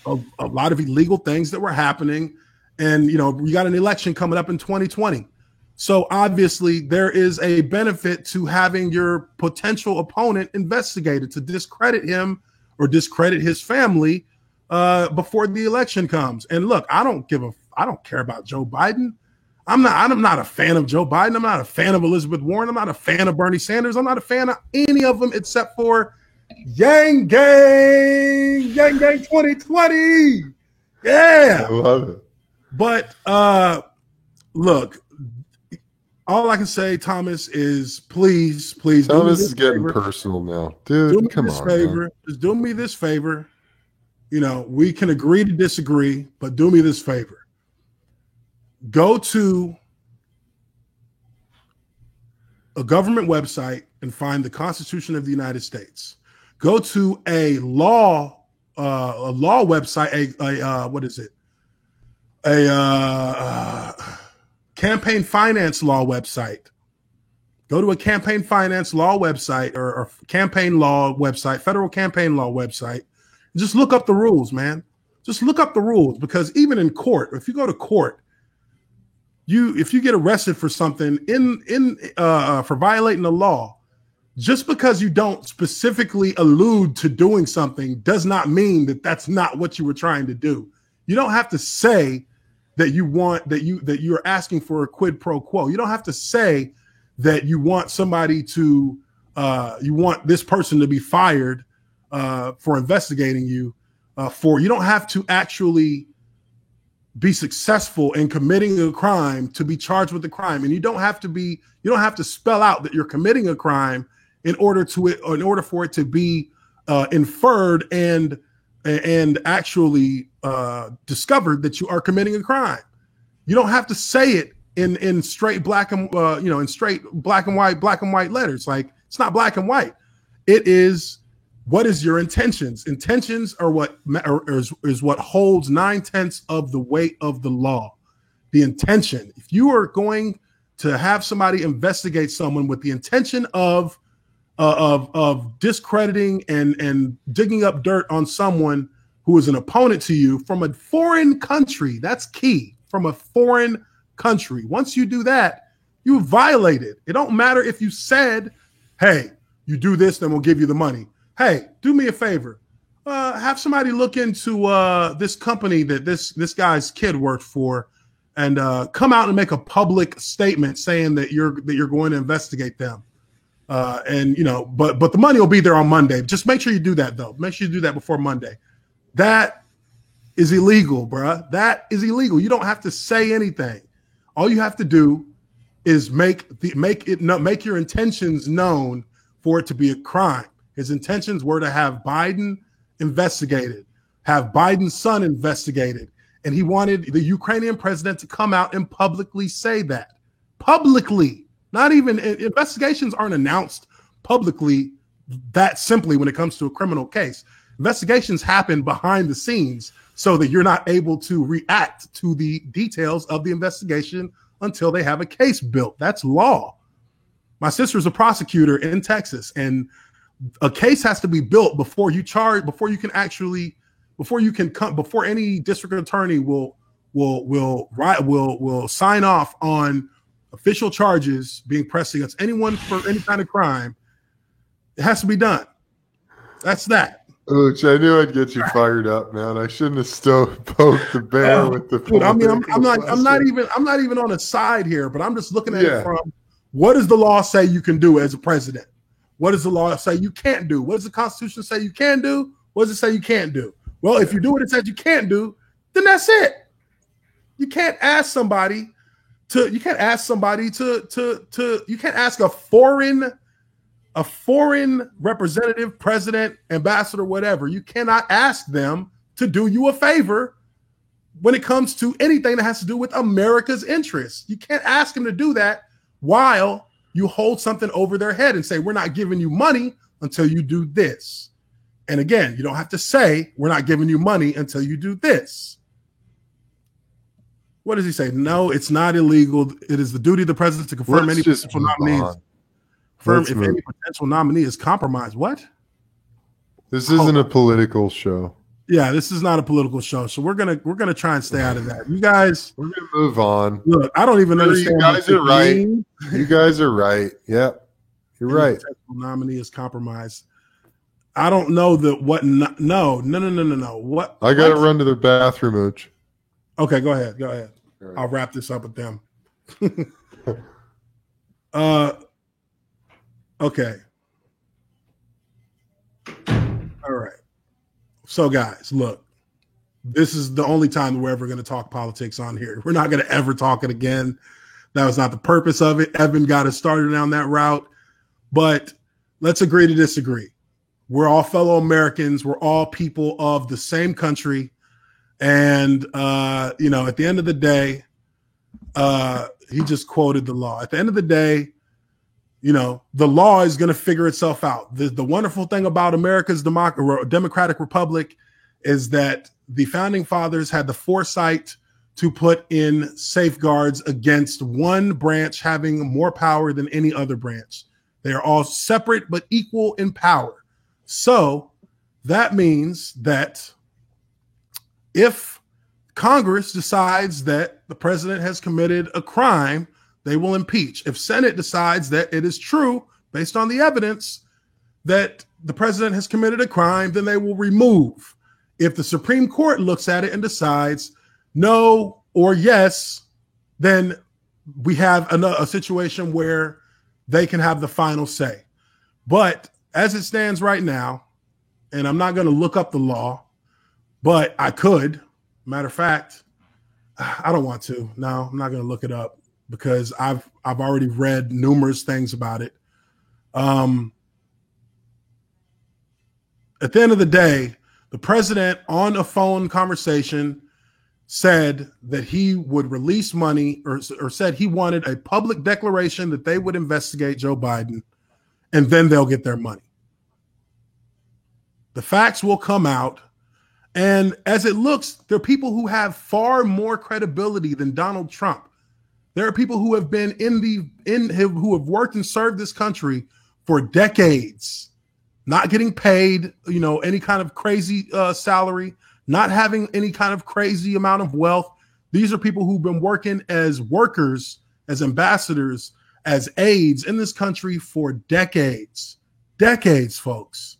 Speaker 1: illegal things that were happening. And, we got an election coming up in 2020. So obviously there is a benefit to having your potential opponent investigated to discredit him or discredit his family before the election comes. And look, I don't care about Joe Biden. I'm not a fan of Joe Biden. I'm not a fan of Elizabeth Warren. I'm not a fan of Bernie Sanders. I'm not a fan of any of them except for Yang Gang 2020. Yeah.
Speaker 2: I love it.
Speaker 1: But look, all I can say, Thomas, is please.
Speaker 2: Thomas is getting personal now, dude. Come on, man.
Speaker 1: Just do me this favor. We can agree to disagree, but do me this favor. Go to a government website and find the Constitution of the United States. Go to a law website. What is it? A campaign finance law website. Go to a campaign finance law website or campaign law website, federal campaign law website. And just look up the rules, man. Just look up the rules, because even in court, if you go to court, if you get arrested for something for violating the law, just because you don't specifically allude to doing something does not mean that that's not what you were trying to do. You don't have to say that you're asking for a quid pro quo. You don't have to say that you want somebody to you want this person to be fired for investigating you you don't have to actually be successful in committing a crime to be charged with the crime. And you don't have to spell out that you're committing a crime in order for it to be inferred and actually discovered that you are committing a crime. You don't have to say it in straight black and in straight black and white letters. Like, it's not black and white. It is, what is your intentions? Intentions are what is what holds 9/10 of the weight of the law. the intention. If you are going to have somebody investigate someone with the intention of discrediting and digging up dirt on someone who is an opponent to you from a foreign country, that's key. From a foreign country. Once you do that, you violated. It don't matter if you said, hey, you do this, then we'll give you the money. Hey, do me a favor. Have somebody look into this company that this guy's kid worked for, and come out and make a public statement saying that you're going to investigate them. And but the money will be there on Monday. Just make sure you do that though. Make sure you do that before Monday. That is illegal, bruh. That is illegal. You don't have to say anything. All you have to do is make your intentions known for it to be a crime. His intentions were to have Biden investigated, have Biden's son investigated, and he wanted the Ukrainian president to come out and publicly say that. Publicly. Not even investigations aren't announced publicly that simply when it comes to a criminal case. Investigations happen behind the scenes so that you're not able to react to the details of the investigation until they have a case built. That's law. My sister's a prosecutor in Texas, and a case has to be built before you charge, before any district attorney will sign off on official charges being pressed against anyone for any kind of crime. It has to be done. That's that.
Speaker 2: Ooch, I knew I'd get you fired up, man. I shouldn't have poked the bear with the.
Speaker 1: Dude, I mean, I'm not even on a side here, but I'm just looking at it from what does the law say you can do as a president? What does the law say you can't do? What does the Constitution say you can do? What does it say you can't do? Well, if you do what it says you can't do, then that's it. You can't ask somebody to. You can't ask a foreign representative, president, ambassador, whatever. You cannot ask them to do you a favor when it comes to anything that has to do with America's interests. You can't ask them to do that while you hold something over their head and say, we're not giving you money until you do this. And again, you don't have to say, we're not giving you money until you do this. What does he say? No, it's not illegal. It is the duty of the president to confirm any potential nominees. If any potential nominee is compromised. What?
Speaker 2: This isn't a political show.
Speaker 1: Yeah, this is not a political show. So we're gonna try and stay out of that. You guys,
Speaker 2: we're gonna move on.
Speaker 1: Look, I don't even understand.
Speaker 2: You guys are right. You guys are right. Yep, you're right.
Speaker 1: Potential nominee is compromised. I don't know that. What? No. What?
Speaker 2: I gotta run to the bathroom, Ooch.
Speaker 1: Okay, go ahead. Right. I'll wrap this up with them. Okay. All right. So, guys, look, this is the only time we're ever going to talk politics on here. We're not going to ever talk it again. That was not the purpose of it. Evan got us started down that route. But let's agree to disagree. We're all fellow Americans. We're all people of the same country. And, at the end of the day, he just quoted the law. At the end of the day, the law is going to figure itself out. The wonderful thing about America's democratic republic is that the founding fathers had the foresight to put in safeguards against one branch having more power than any other branch. They are all separate but equal in power. So that means that if Congress decides that the president has committed a crime, they will impeach. If Senate decides that it is true, based on the evidence, that the president has committed a crime, then they will remove. If the Supreme Court looks at it and decides no or yes, then we have a situation where they can have the final say. But as it stands right now, and I'm not going to look up the law, but I could. Matter of fact, I don't want to. No, I'm not going to look it up because I've already read numerous things about it. At the end of the day, the president on a phone conversation said that he would release money or said he wanted a public declaration that they would investigate Joe Biden and then they'll get their money. The facts will come out And as it looks, there are people who have far more credibility than Donald Trump. There are people who have been who have worked and served this country for decades, not getting paid, any kind of crazy salary, not having any kind of crazy amount of wealth. These are people who've been working as workers, as ambassadors, as aides in this country for decades, folks,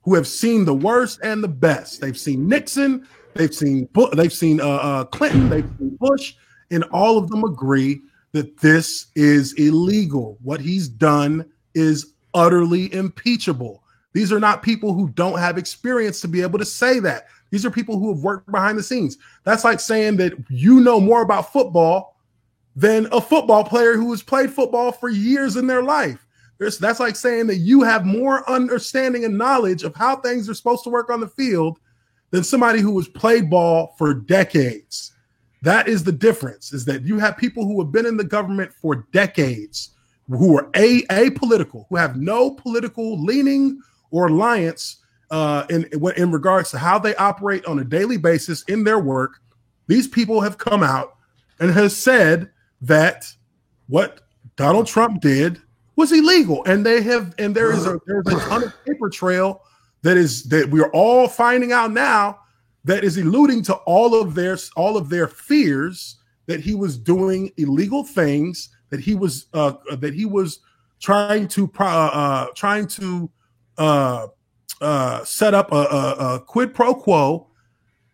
Speaker 1: who have seen the worst and the best. They've seen Nixon, they've seen Clinton, they've seen Bush, and all of them agree that this is illegal. What he's done is utterly impeachable. These are not people who don't have experience to be able to say that. These are people who have worked behind the scenes. That's like saying that you know more about football than a football player who has played football for years in their life. That's like saying that you have more understanding and knowledge of how things are supposed to work on the field than somebody who has played ball for decades. That is the difference, is that you have people who have been in the government for decades, who are apolitical, who have no political leaning or alliance in regards to how they operate on a daily basis in their work. These people have come out and has said that what Donald Trump did was illegal, and there's a ton of paper trail that we're all finding out now that is alluding to all of their fears that he was doing illegal things, that he was trying to set up a quid pro quo.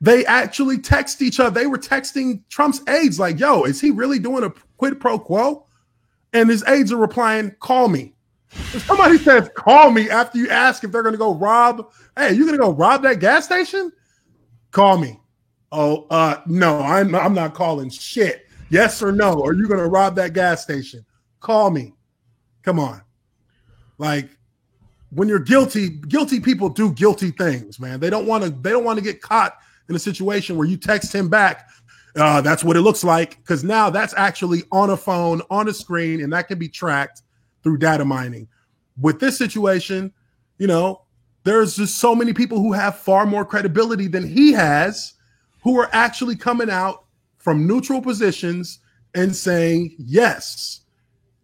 Speaker 1: They actually text each other. They were texting Trump's aides like, "Yo, is he really doing a quid pro quo?" And his aides are replying, "Call me." If somebody says, "Call me," after you ask if they're going to go rob, "Hey, you going to go rob that gas station? Call me." "Oh, no, I'm not calling shit. Yes or no? Are you going to rob that gas station? Call me." Come on. Like, when you're guilty people do guilty things, man. They don't want to get caught in a situation where you text him back. That's what it looks like, because now that's actually on a phone, on a screen, and that can be tracked through data mining. With this situation, there's just so many people who have far more credibility than he has, who are actually coming out from neutral positions and saying, yes,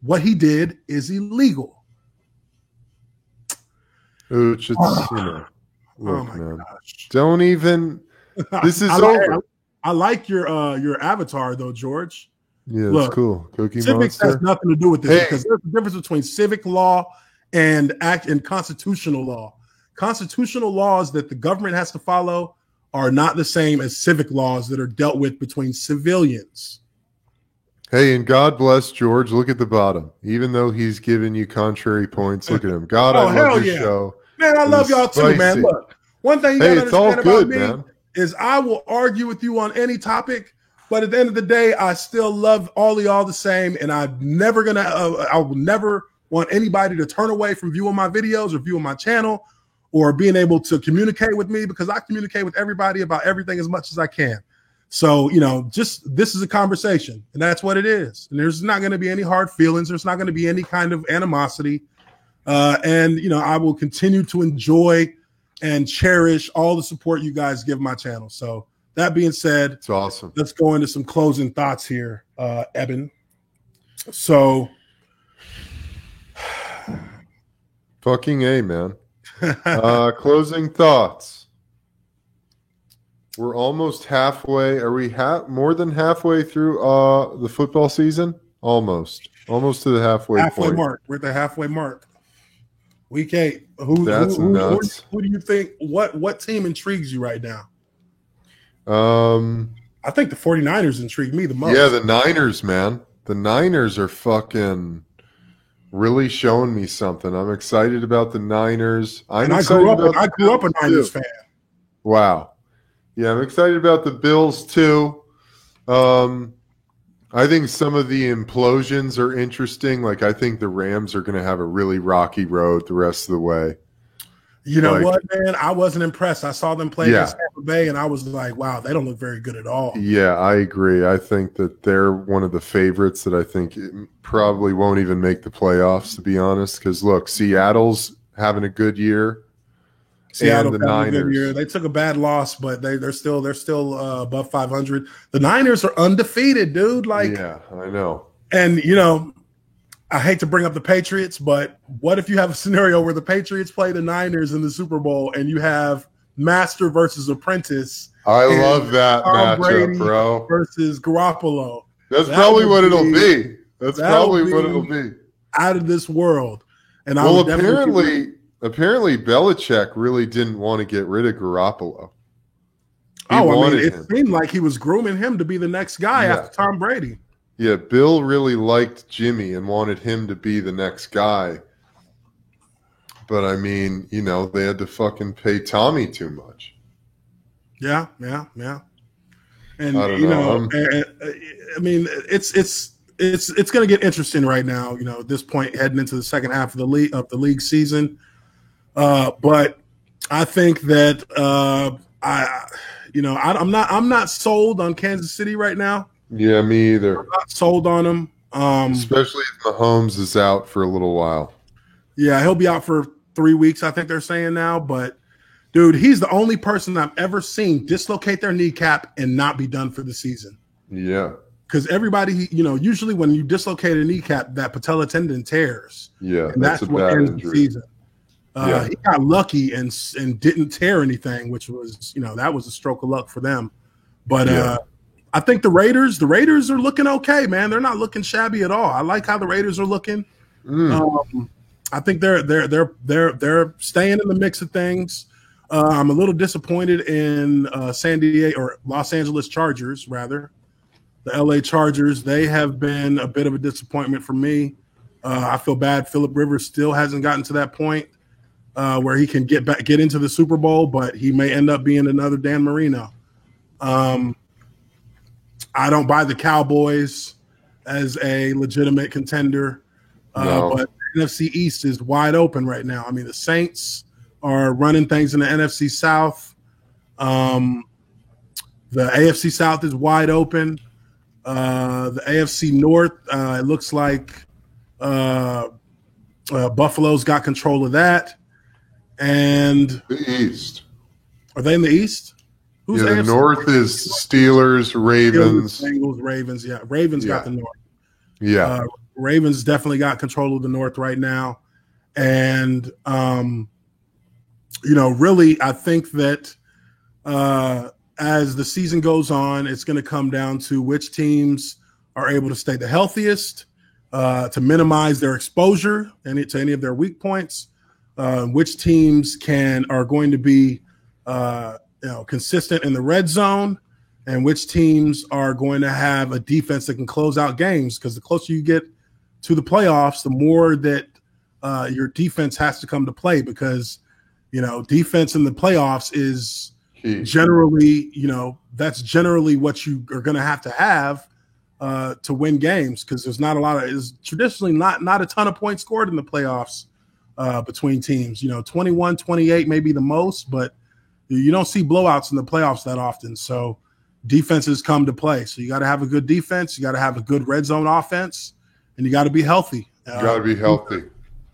Speaker 1: what he did is illegal.
Speaker 2: Look, oh man, gosh. Don't even. This is over.
Speaker 1: I like your avatar though, George.
Speaker 2: Yeah, it's cool. Cookie
Speaker 1: civics
Speaker 2: Monster
Speaker 1: has nothing to do with this, because there's a difference between civic law and constitutional law. Constitutional laws that the government has to follow are not the same as civic laws that are dealt with between civilians.
Speaker 2: Hey, and God bless George. Look at the bottom. Even though he's giving you contrary points, look at him. God, I love your show.
Speaker 1: Man, I love y'all too, man. Look, one thing you gotta understand about me is I will argue with you on any topic, but at the end of the day, I still love all of y'all the same, and I will never want anybody to turn away from viewing my videos or viewing my channel or being able to communicate with me, because I communicate with everybody about everything as much as I can. So, just this is a conversation, and that's what it is. And there's not going to be any hard feelings. There's not going to be any kind of animosity. And I will continue to enjoy and cherish all the support you guys give my channel. So that being said,
Speaker 2: it's awesome.
Speaker 1: Let's go into some closing thoughts here, Eben. So
Speaker 2: fucking A, man. Closing thoughts. We're almost halfway. Are we more than halfway through the football season? Almost to the halfway point.
Speaker 1: Mark. We're at the halfway mark. Week 8.
Speaker 2: That's nuts.
Speaker 1: Who do you think? What team intrigues you right now? I think the 49ers intrigue me the most.
Speaker 2: Yeah, the Niners, man. The Niners are fucking really showing me something. I'm excited about the Niners. I grew up a
Speaker 1: Niners fan.
Speaker 2: Wow. Yeah, I'm excited about the Bills too. I think some of the implosions are interesting. Like, I think the Rams are going to have a really rocky road the rest of the way.
Speaker 1: You know what, man? I wasn't impressed. I saw them play against Tampa Bay, and I was like, wow, they don't look very good at all.
Speaker 2: Yeah, I agree. I think that they're one of the favorites that I think probably won't even make the playoffs, to be honest. Because, look, Seattle's having a good year.
Speaker 1: Seattle
Speaker 2: and the
Speaker 1: had a good year.
Speaker 2: Niners.
Speaker 1: They took a bad loss, but they're still above 500. The Niners are undefeated, dude. Like,
Speaker 2: Yeah, I know.
Speaker 1: and you know, I hate to bring up the Patriots, but what if you have a scenario where the Patriots play the Niners in the Super Bowl and you have master versus apprentice?
Speaker 2: I love that
Speaker 1: Tom
Speaker 2: matchup,
Speaker 1: Brady
Speaker 2: bro.
Speaker 1: versus Garoppolo.
Speaker 2: That's
Speaker 1: That
Speaker 2: probably
Speaker 1: would
Speaker 2: what it'll
Speaker 1: be-
Speaker 2: be. That's
Speaker 1: that'll
Speaker 2: probably what
Speaker 1: be-
Speaker 2: it'll be.
Speaker 1: Out of this world. And I
Speaker 2: Well,
Speaker 1: would definitely
Speaker 2: apparently Belichick really didn't want to get rid of Garoppolo.
Speaker 1: It seemed like he was grooming him to be the next guy
Speaker 2: Yeah.
Speaker 1: after Tom Brady.
Speaker 2: Yeah, Bill really liked Jimmy and wanted him to be the next guy. But I mean, you know, they had to fucking pay Tommy too much.
Speaker 1: Yeah. And
Speaker 2: I don't
Speaker 1: you
Speaker 2: know.
Speaker 1: know, I mean, it's going to get interesting right now. You know, at this point, heading into the second half of the league season. But I think that I'm not sold on Kansas City right now.
Speaker 2: Yeah, me either.
Speaker 1: I'm not sold on them.
Speaker 2: Especially if Mahomes is out for a little while.
Speaker 1: Yeah, he'll be out for 3 weeks, I think they're saying now. But, dude, he's the only person I've ever seen dislocate their kneecap and not be done for the season.
Speaker 2: Yeah.
Speaker 1: Because everybody, you know, usually when you dislocate a kneecap, that patella tendon tears.
Speaker 2: Yeah,
Speaker 1: And that's
Speaker 2: a
Speaker 1: what
Speaker 2: bad
Speaker 1: ends
Speaker 2: injury.
Speaker 1: the season.
Speaker 2: Yeah.
Speaker 1: He got lucky and didn't tear anything, which was, you know, that was a stroke of luck for them. But
Speaker 2: Yeah.
Speaker 1: I think the Raiders are looking okay, man. They're not looking shabby at all. I like how the Raiders are looking. I think they're staying in the mix of things. I'm a little disappointed in San Diego or Los Angeles Chargers, rather. The LA Chargers, they have been a bit of a disappointment for me. I feel bad. Phillip Rivers still hasn't gotten to that point where he can get into the Super Bowl, but he may end up being another Dan Marino. I don't buy the Cowboys as a legitimate contender,
Speaker 2: No.
Speaker 1: but the NFC East is wide open right now. I mean, the Saints are running things in the NFC South. The AFC South is wide open. The AFC North, it looks like Buffalo's got control of that. And
Speaker 2: The East.
Speaker 1: are they in the East? Who's
Speaker 2: Yeah, the
Speaker 1: AFC?
Speaker 2: North is Steelers, Ravens.
Speaker 1: Bengals, Ravens. Yeah, Ravens got the North.
Speaker 2: Yeah.
Speaker 1: Ravens definitely got control of the North right now. And, you know, really, I think that as the season goes on, it's going to come down to which teams are able to stay the healthiest, to minimize their exposure to any of their weak points, which teams are going to be consistent in the red zone, and which teams are going to have a defense that can close out games. Because the closer you get to the playoffs, the more that your defense has to come to play, because, you know, defense in the playoffs is generally, you know, that's generally what you are going to have to win games, because there's not a lot of, is traditionally not a ton of points scored in the playoffs between teams. You know, 21, 28 may be the most, but you don't see blowouts in the playoffs that often. So defenses come to play. So you got to have a good defense. You got to have a good red zone offense, and you got to be healthy.
Speaker 2: You got to be healthy.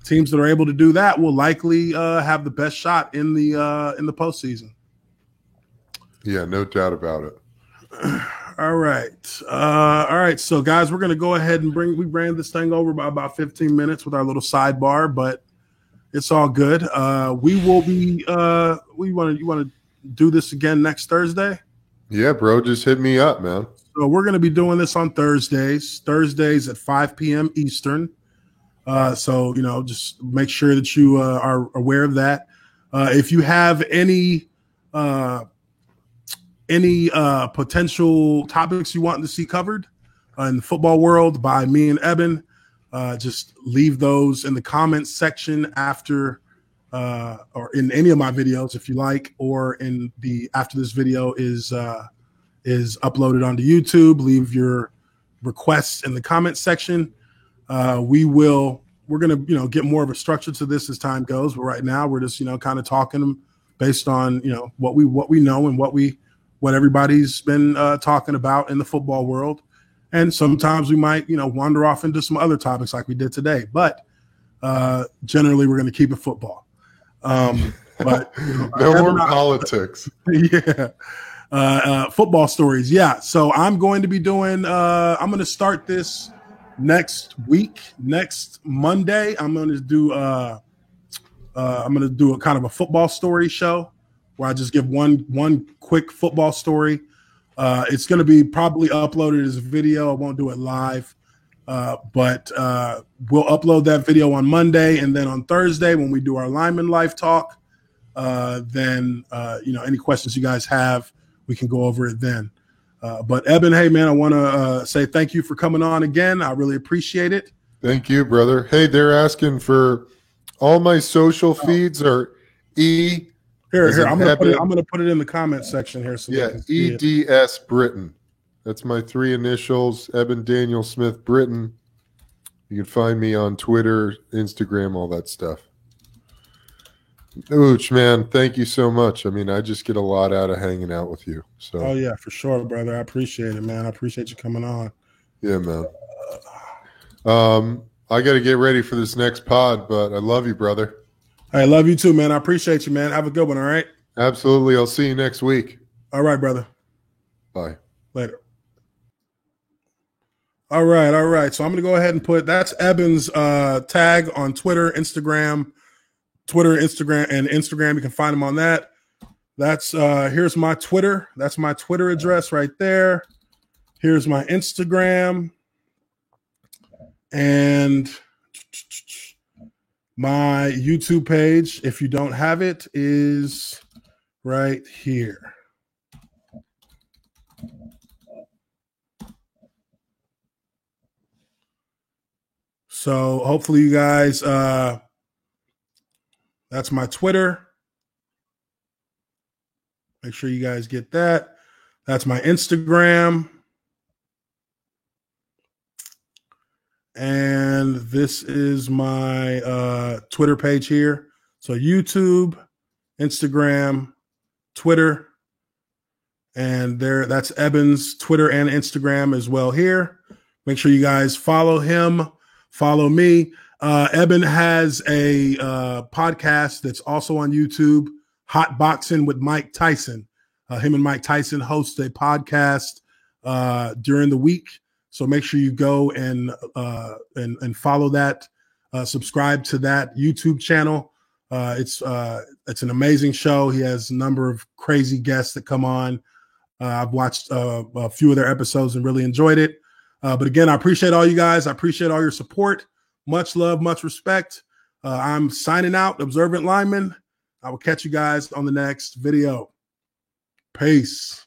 Speaker 1: Teams that are able to do that will likely have the best shot in the postseason.
Speaker 2: Yeah, no doubt about it.
Speaker 1: All right. So, guys, we're going to go ahead and we ran this thing over by about 15 minutes with our little sidebar, but it's all good. We will be. You want to do this again next Thursday?
Speaker 2: Yeah, bro, just hit me up, man.
Speaker 1: So we're going to be doing this on Thursdays at 5 p.m. Eastern. So, you know, just make sure that you are aware of that. If you have any potential topics you want to see covered in the football world by me and Eben, just leave those in the comments section after or in any of my videos if you like, or after this video is uploaded onto YouTube. Leave your requests in the comments section. We're going to, get more of a structure to this as time goes. But right now we're just, kind of talking based on, what we know and what everybody's been talking about in the football world. And sometimes we might, wander off into some other topics like we did today. But generally we're going to keep it football. But
Speaker 2: no more politics.
Speaker 1: Yeah. Football stories. Yeah. So I'm going to be doing, I'm going to start this next week, next Monday. I'm going to do a kind of a football story show where I just give one quick football story. It's going to be probably uploaded as a video. I won't do it live, but we'll upload that video on Monday, and then on Thursday when we do our Lineman Life Talk, then any questions you guys have, we can go over it then. But Eben, hey man, I want to say thank you for coming on again. I really appreciate it.
Speaker 2: Thank you, brother. Hey, they're asking for all my social feeds are
Speaker 1: Here. I'm gonna put it in the comment section here. So
Speaker 2: yeah, EDS Britton. That's my 3 initials. Eben Daniel Smith Britton. You can find me on Twitter, Instagram, all that stuff. Ooch, man, thank you so much. I mean, I just get a lot out of hanging out with you. So.
Speaker 1: Oh yeah, for sure, brother. I appreciate it, man. I appreciate you coming on.
Speaker 2: Yeah, man. I got to get ready for this next pod, but I love you, brother.
Speaker 1: I love you too, man. I appreciate you, man. Have a good one, all right?
Speaker 2: Absolutely. I'll see you next week.
Speaker 1: All right, brother.
Speaker 2: Bye.
Speaker 1: Later. All right. So I'm going to go ahead and put, that's Eben's tag on Twitter, Instagram. You can find him on that. That's here's my Twitter. That's my Twitter address right there. Here's my Instagram. And my YouTube page, if you don't have it, is right here. So hopefully you guys, that's my Twitter. Make sure you guys get that. That's my Instagram. And this is my Twitter page here. So YouTube, Instagram, Twitter, and that's Eben's Twitter and Instagram as well here. Make sure you guys follow him, follow me. Eben has a podcast that's also on YouTube, Hot Boxing with Mike Tyson. Him and Mike Tyson host a podcast during the week. So make sure you go and follow that, subscribe to that YouTube channel. It's an amazing show. He has a number of crazy guests that come on. I've watched a few of their episodes and really enjoyed it. But again, I appreciate all you guys. I appreciate all your support. Much love, much respect. I'm signing out, Observant Lineman. I will catch you guys on the next video. Peace.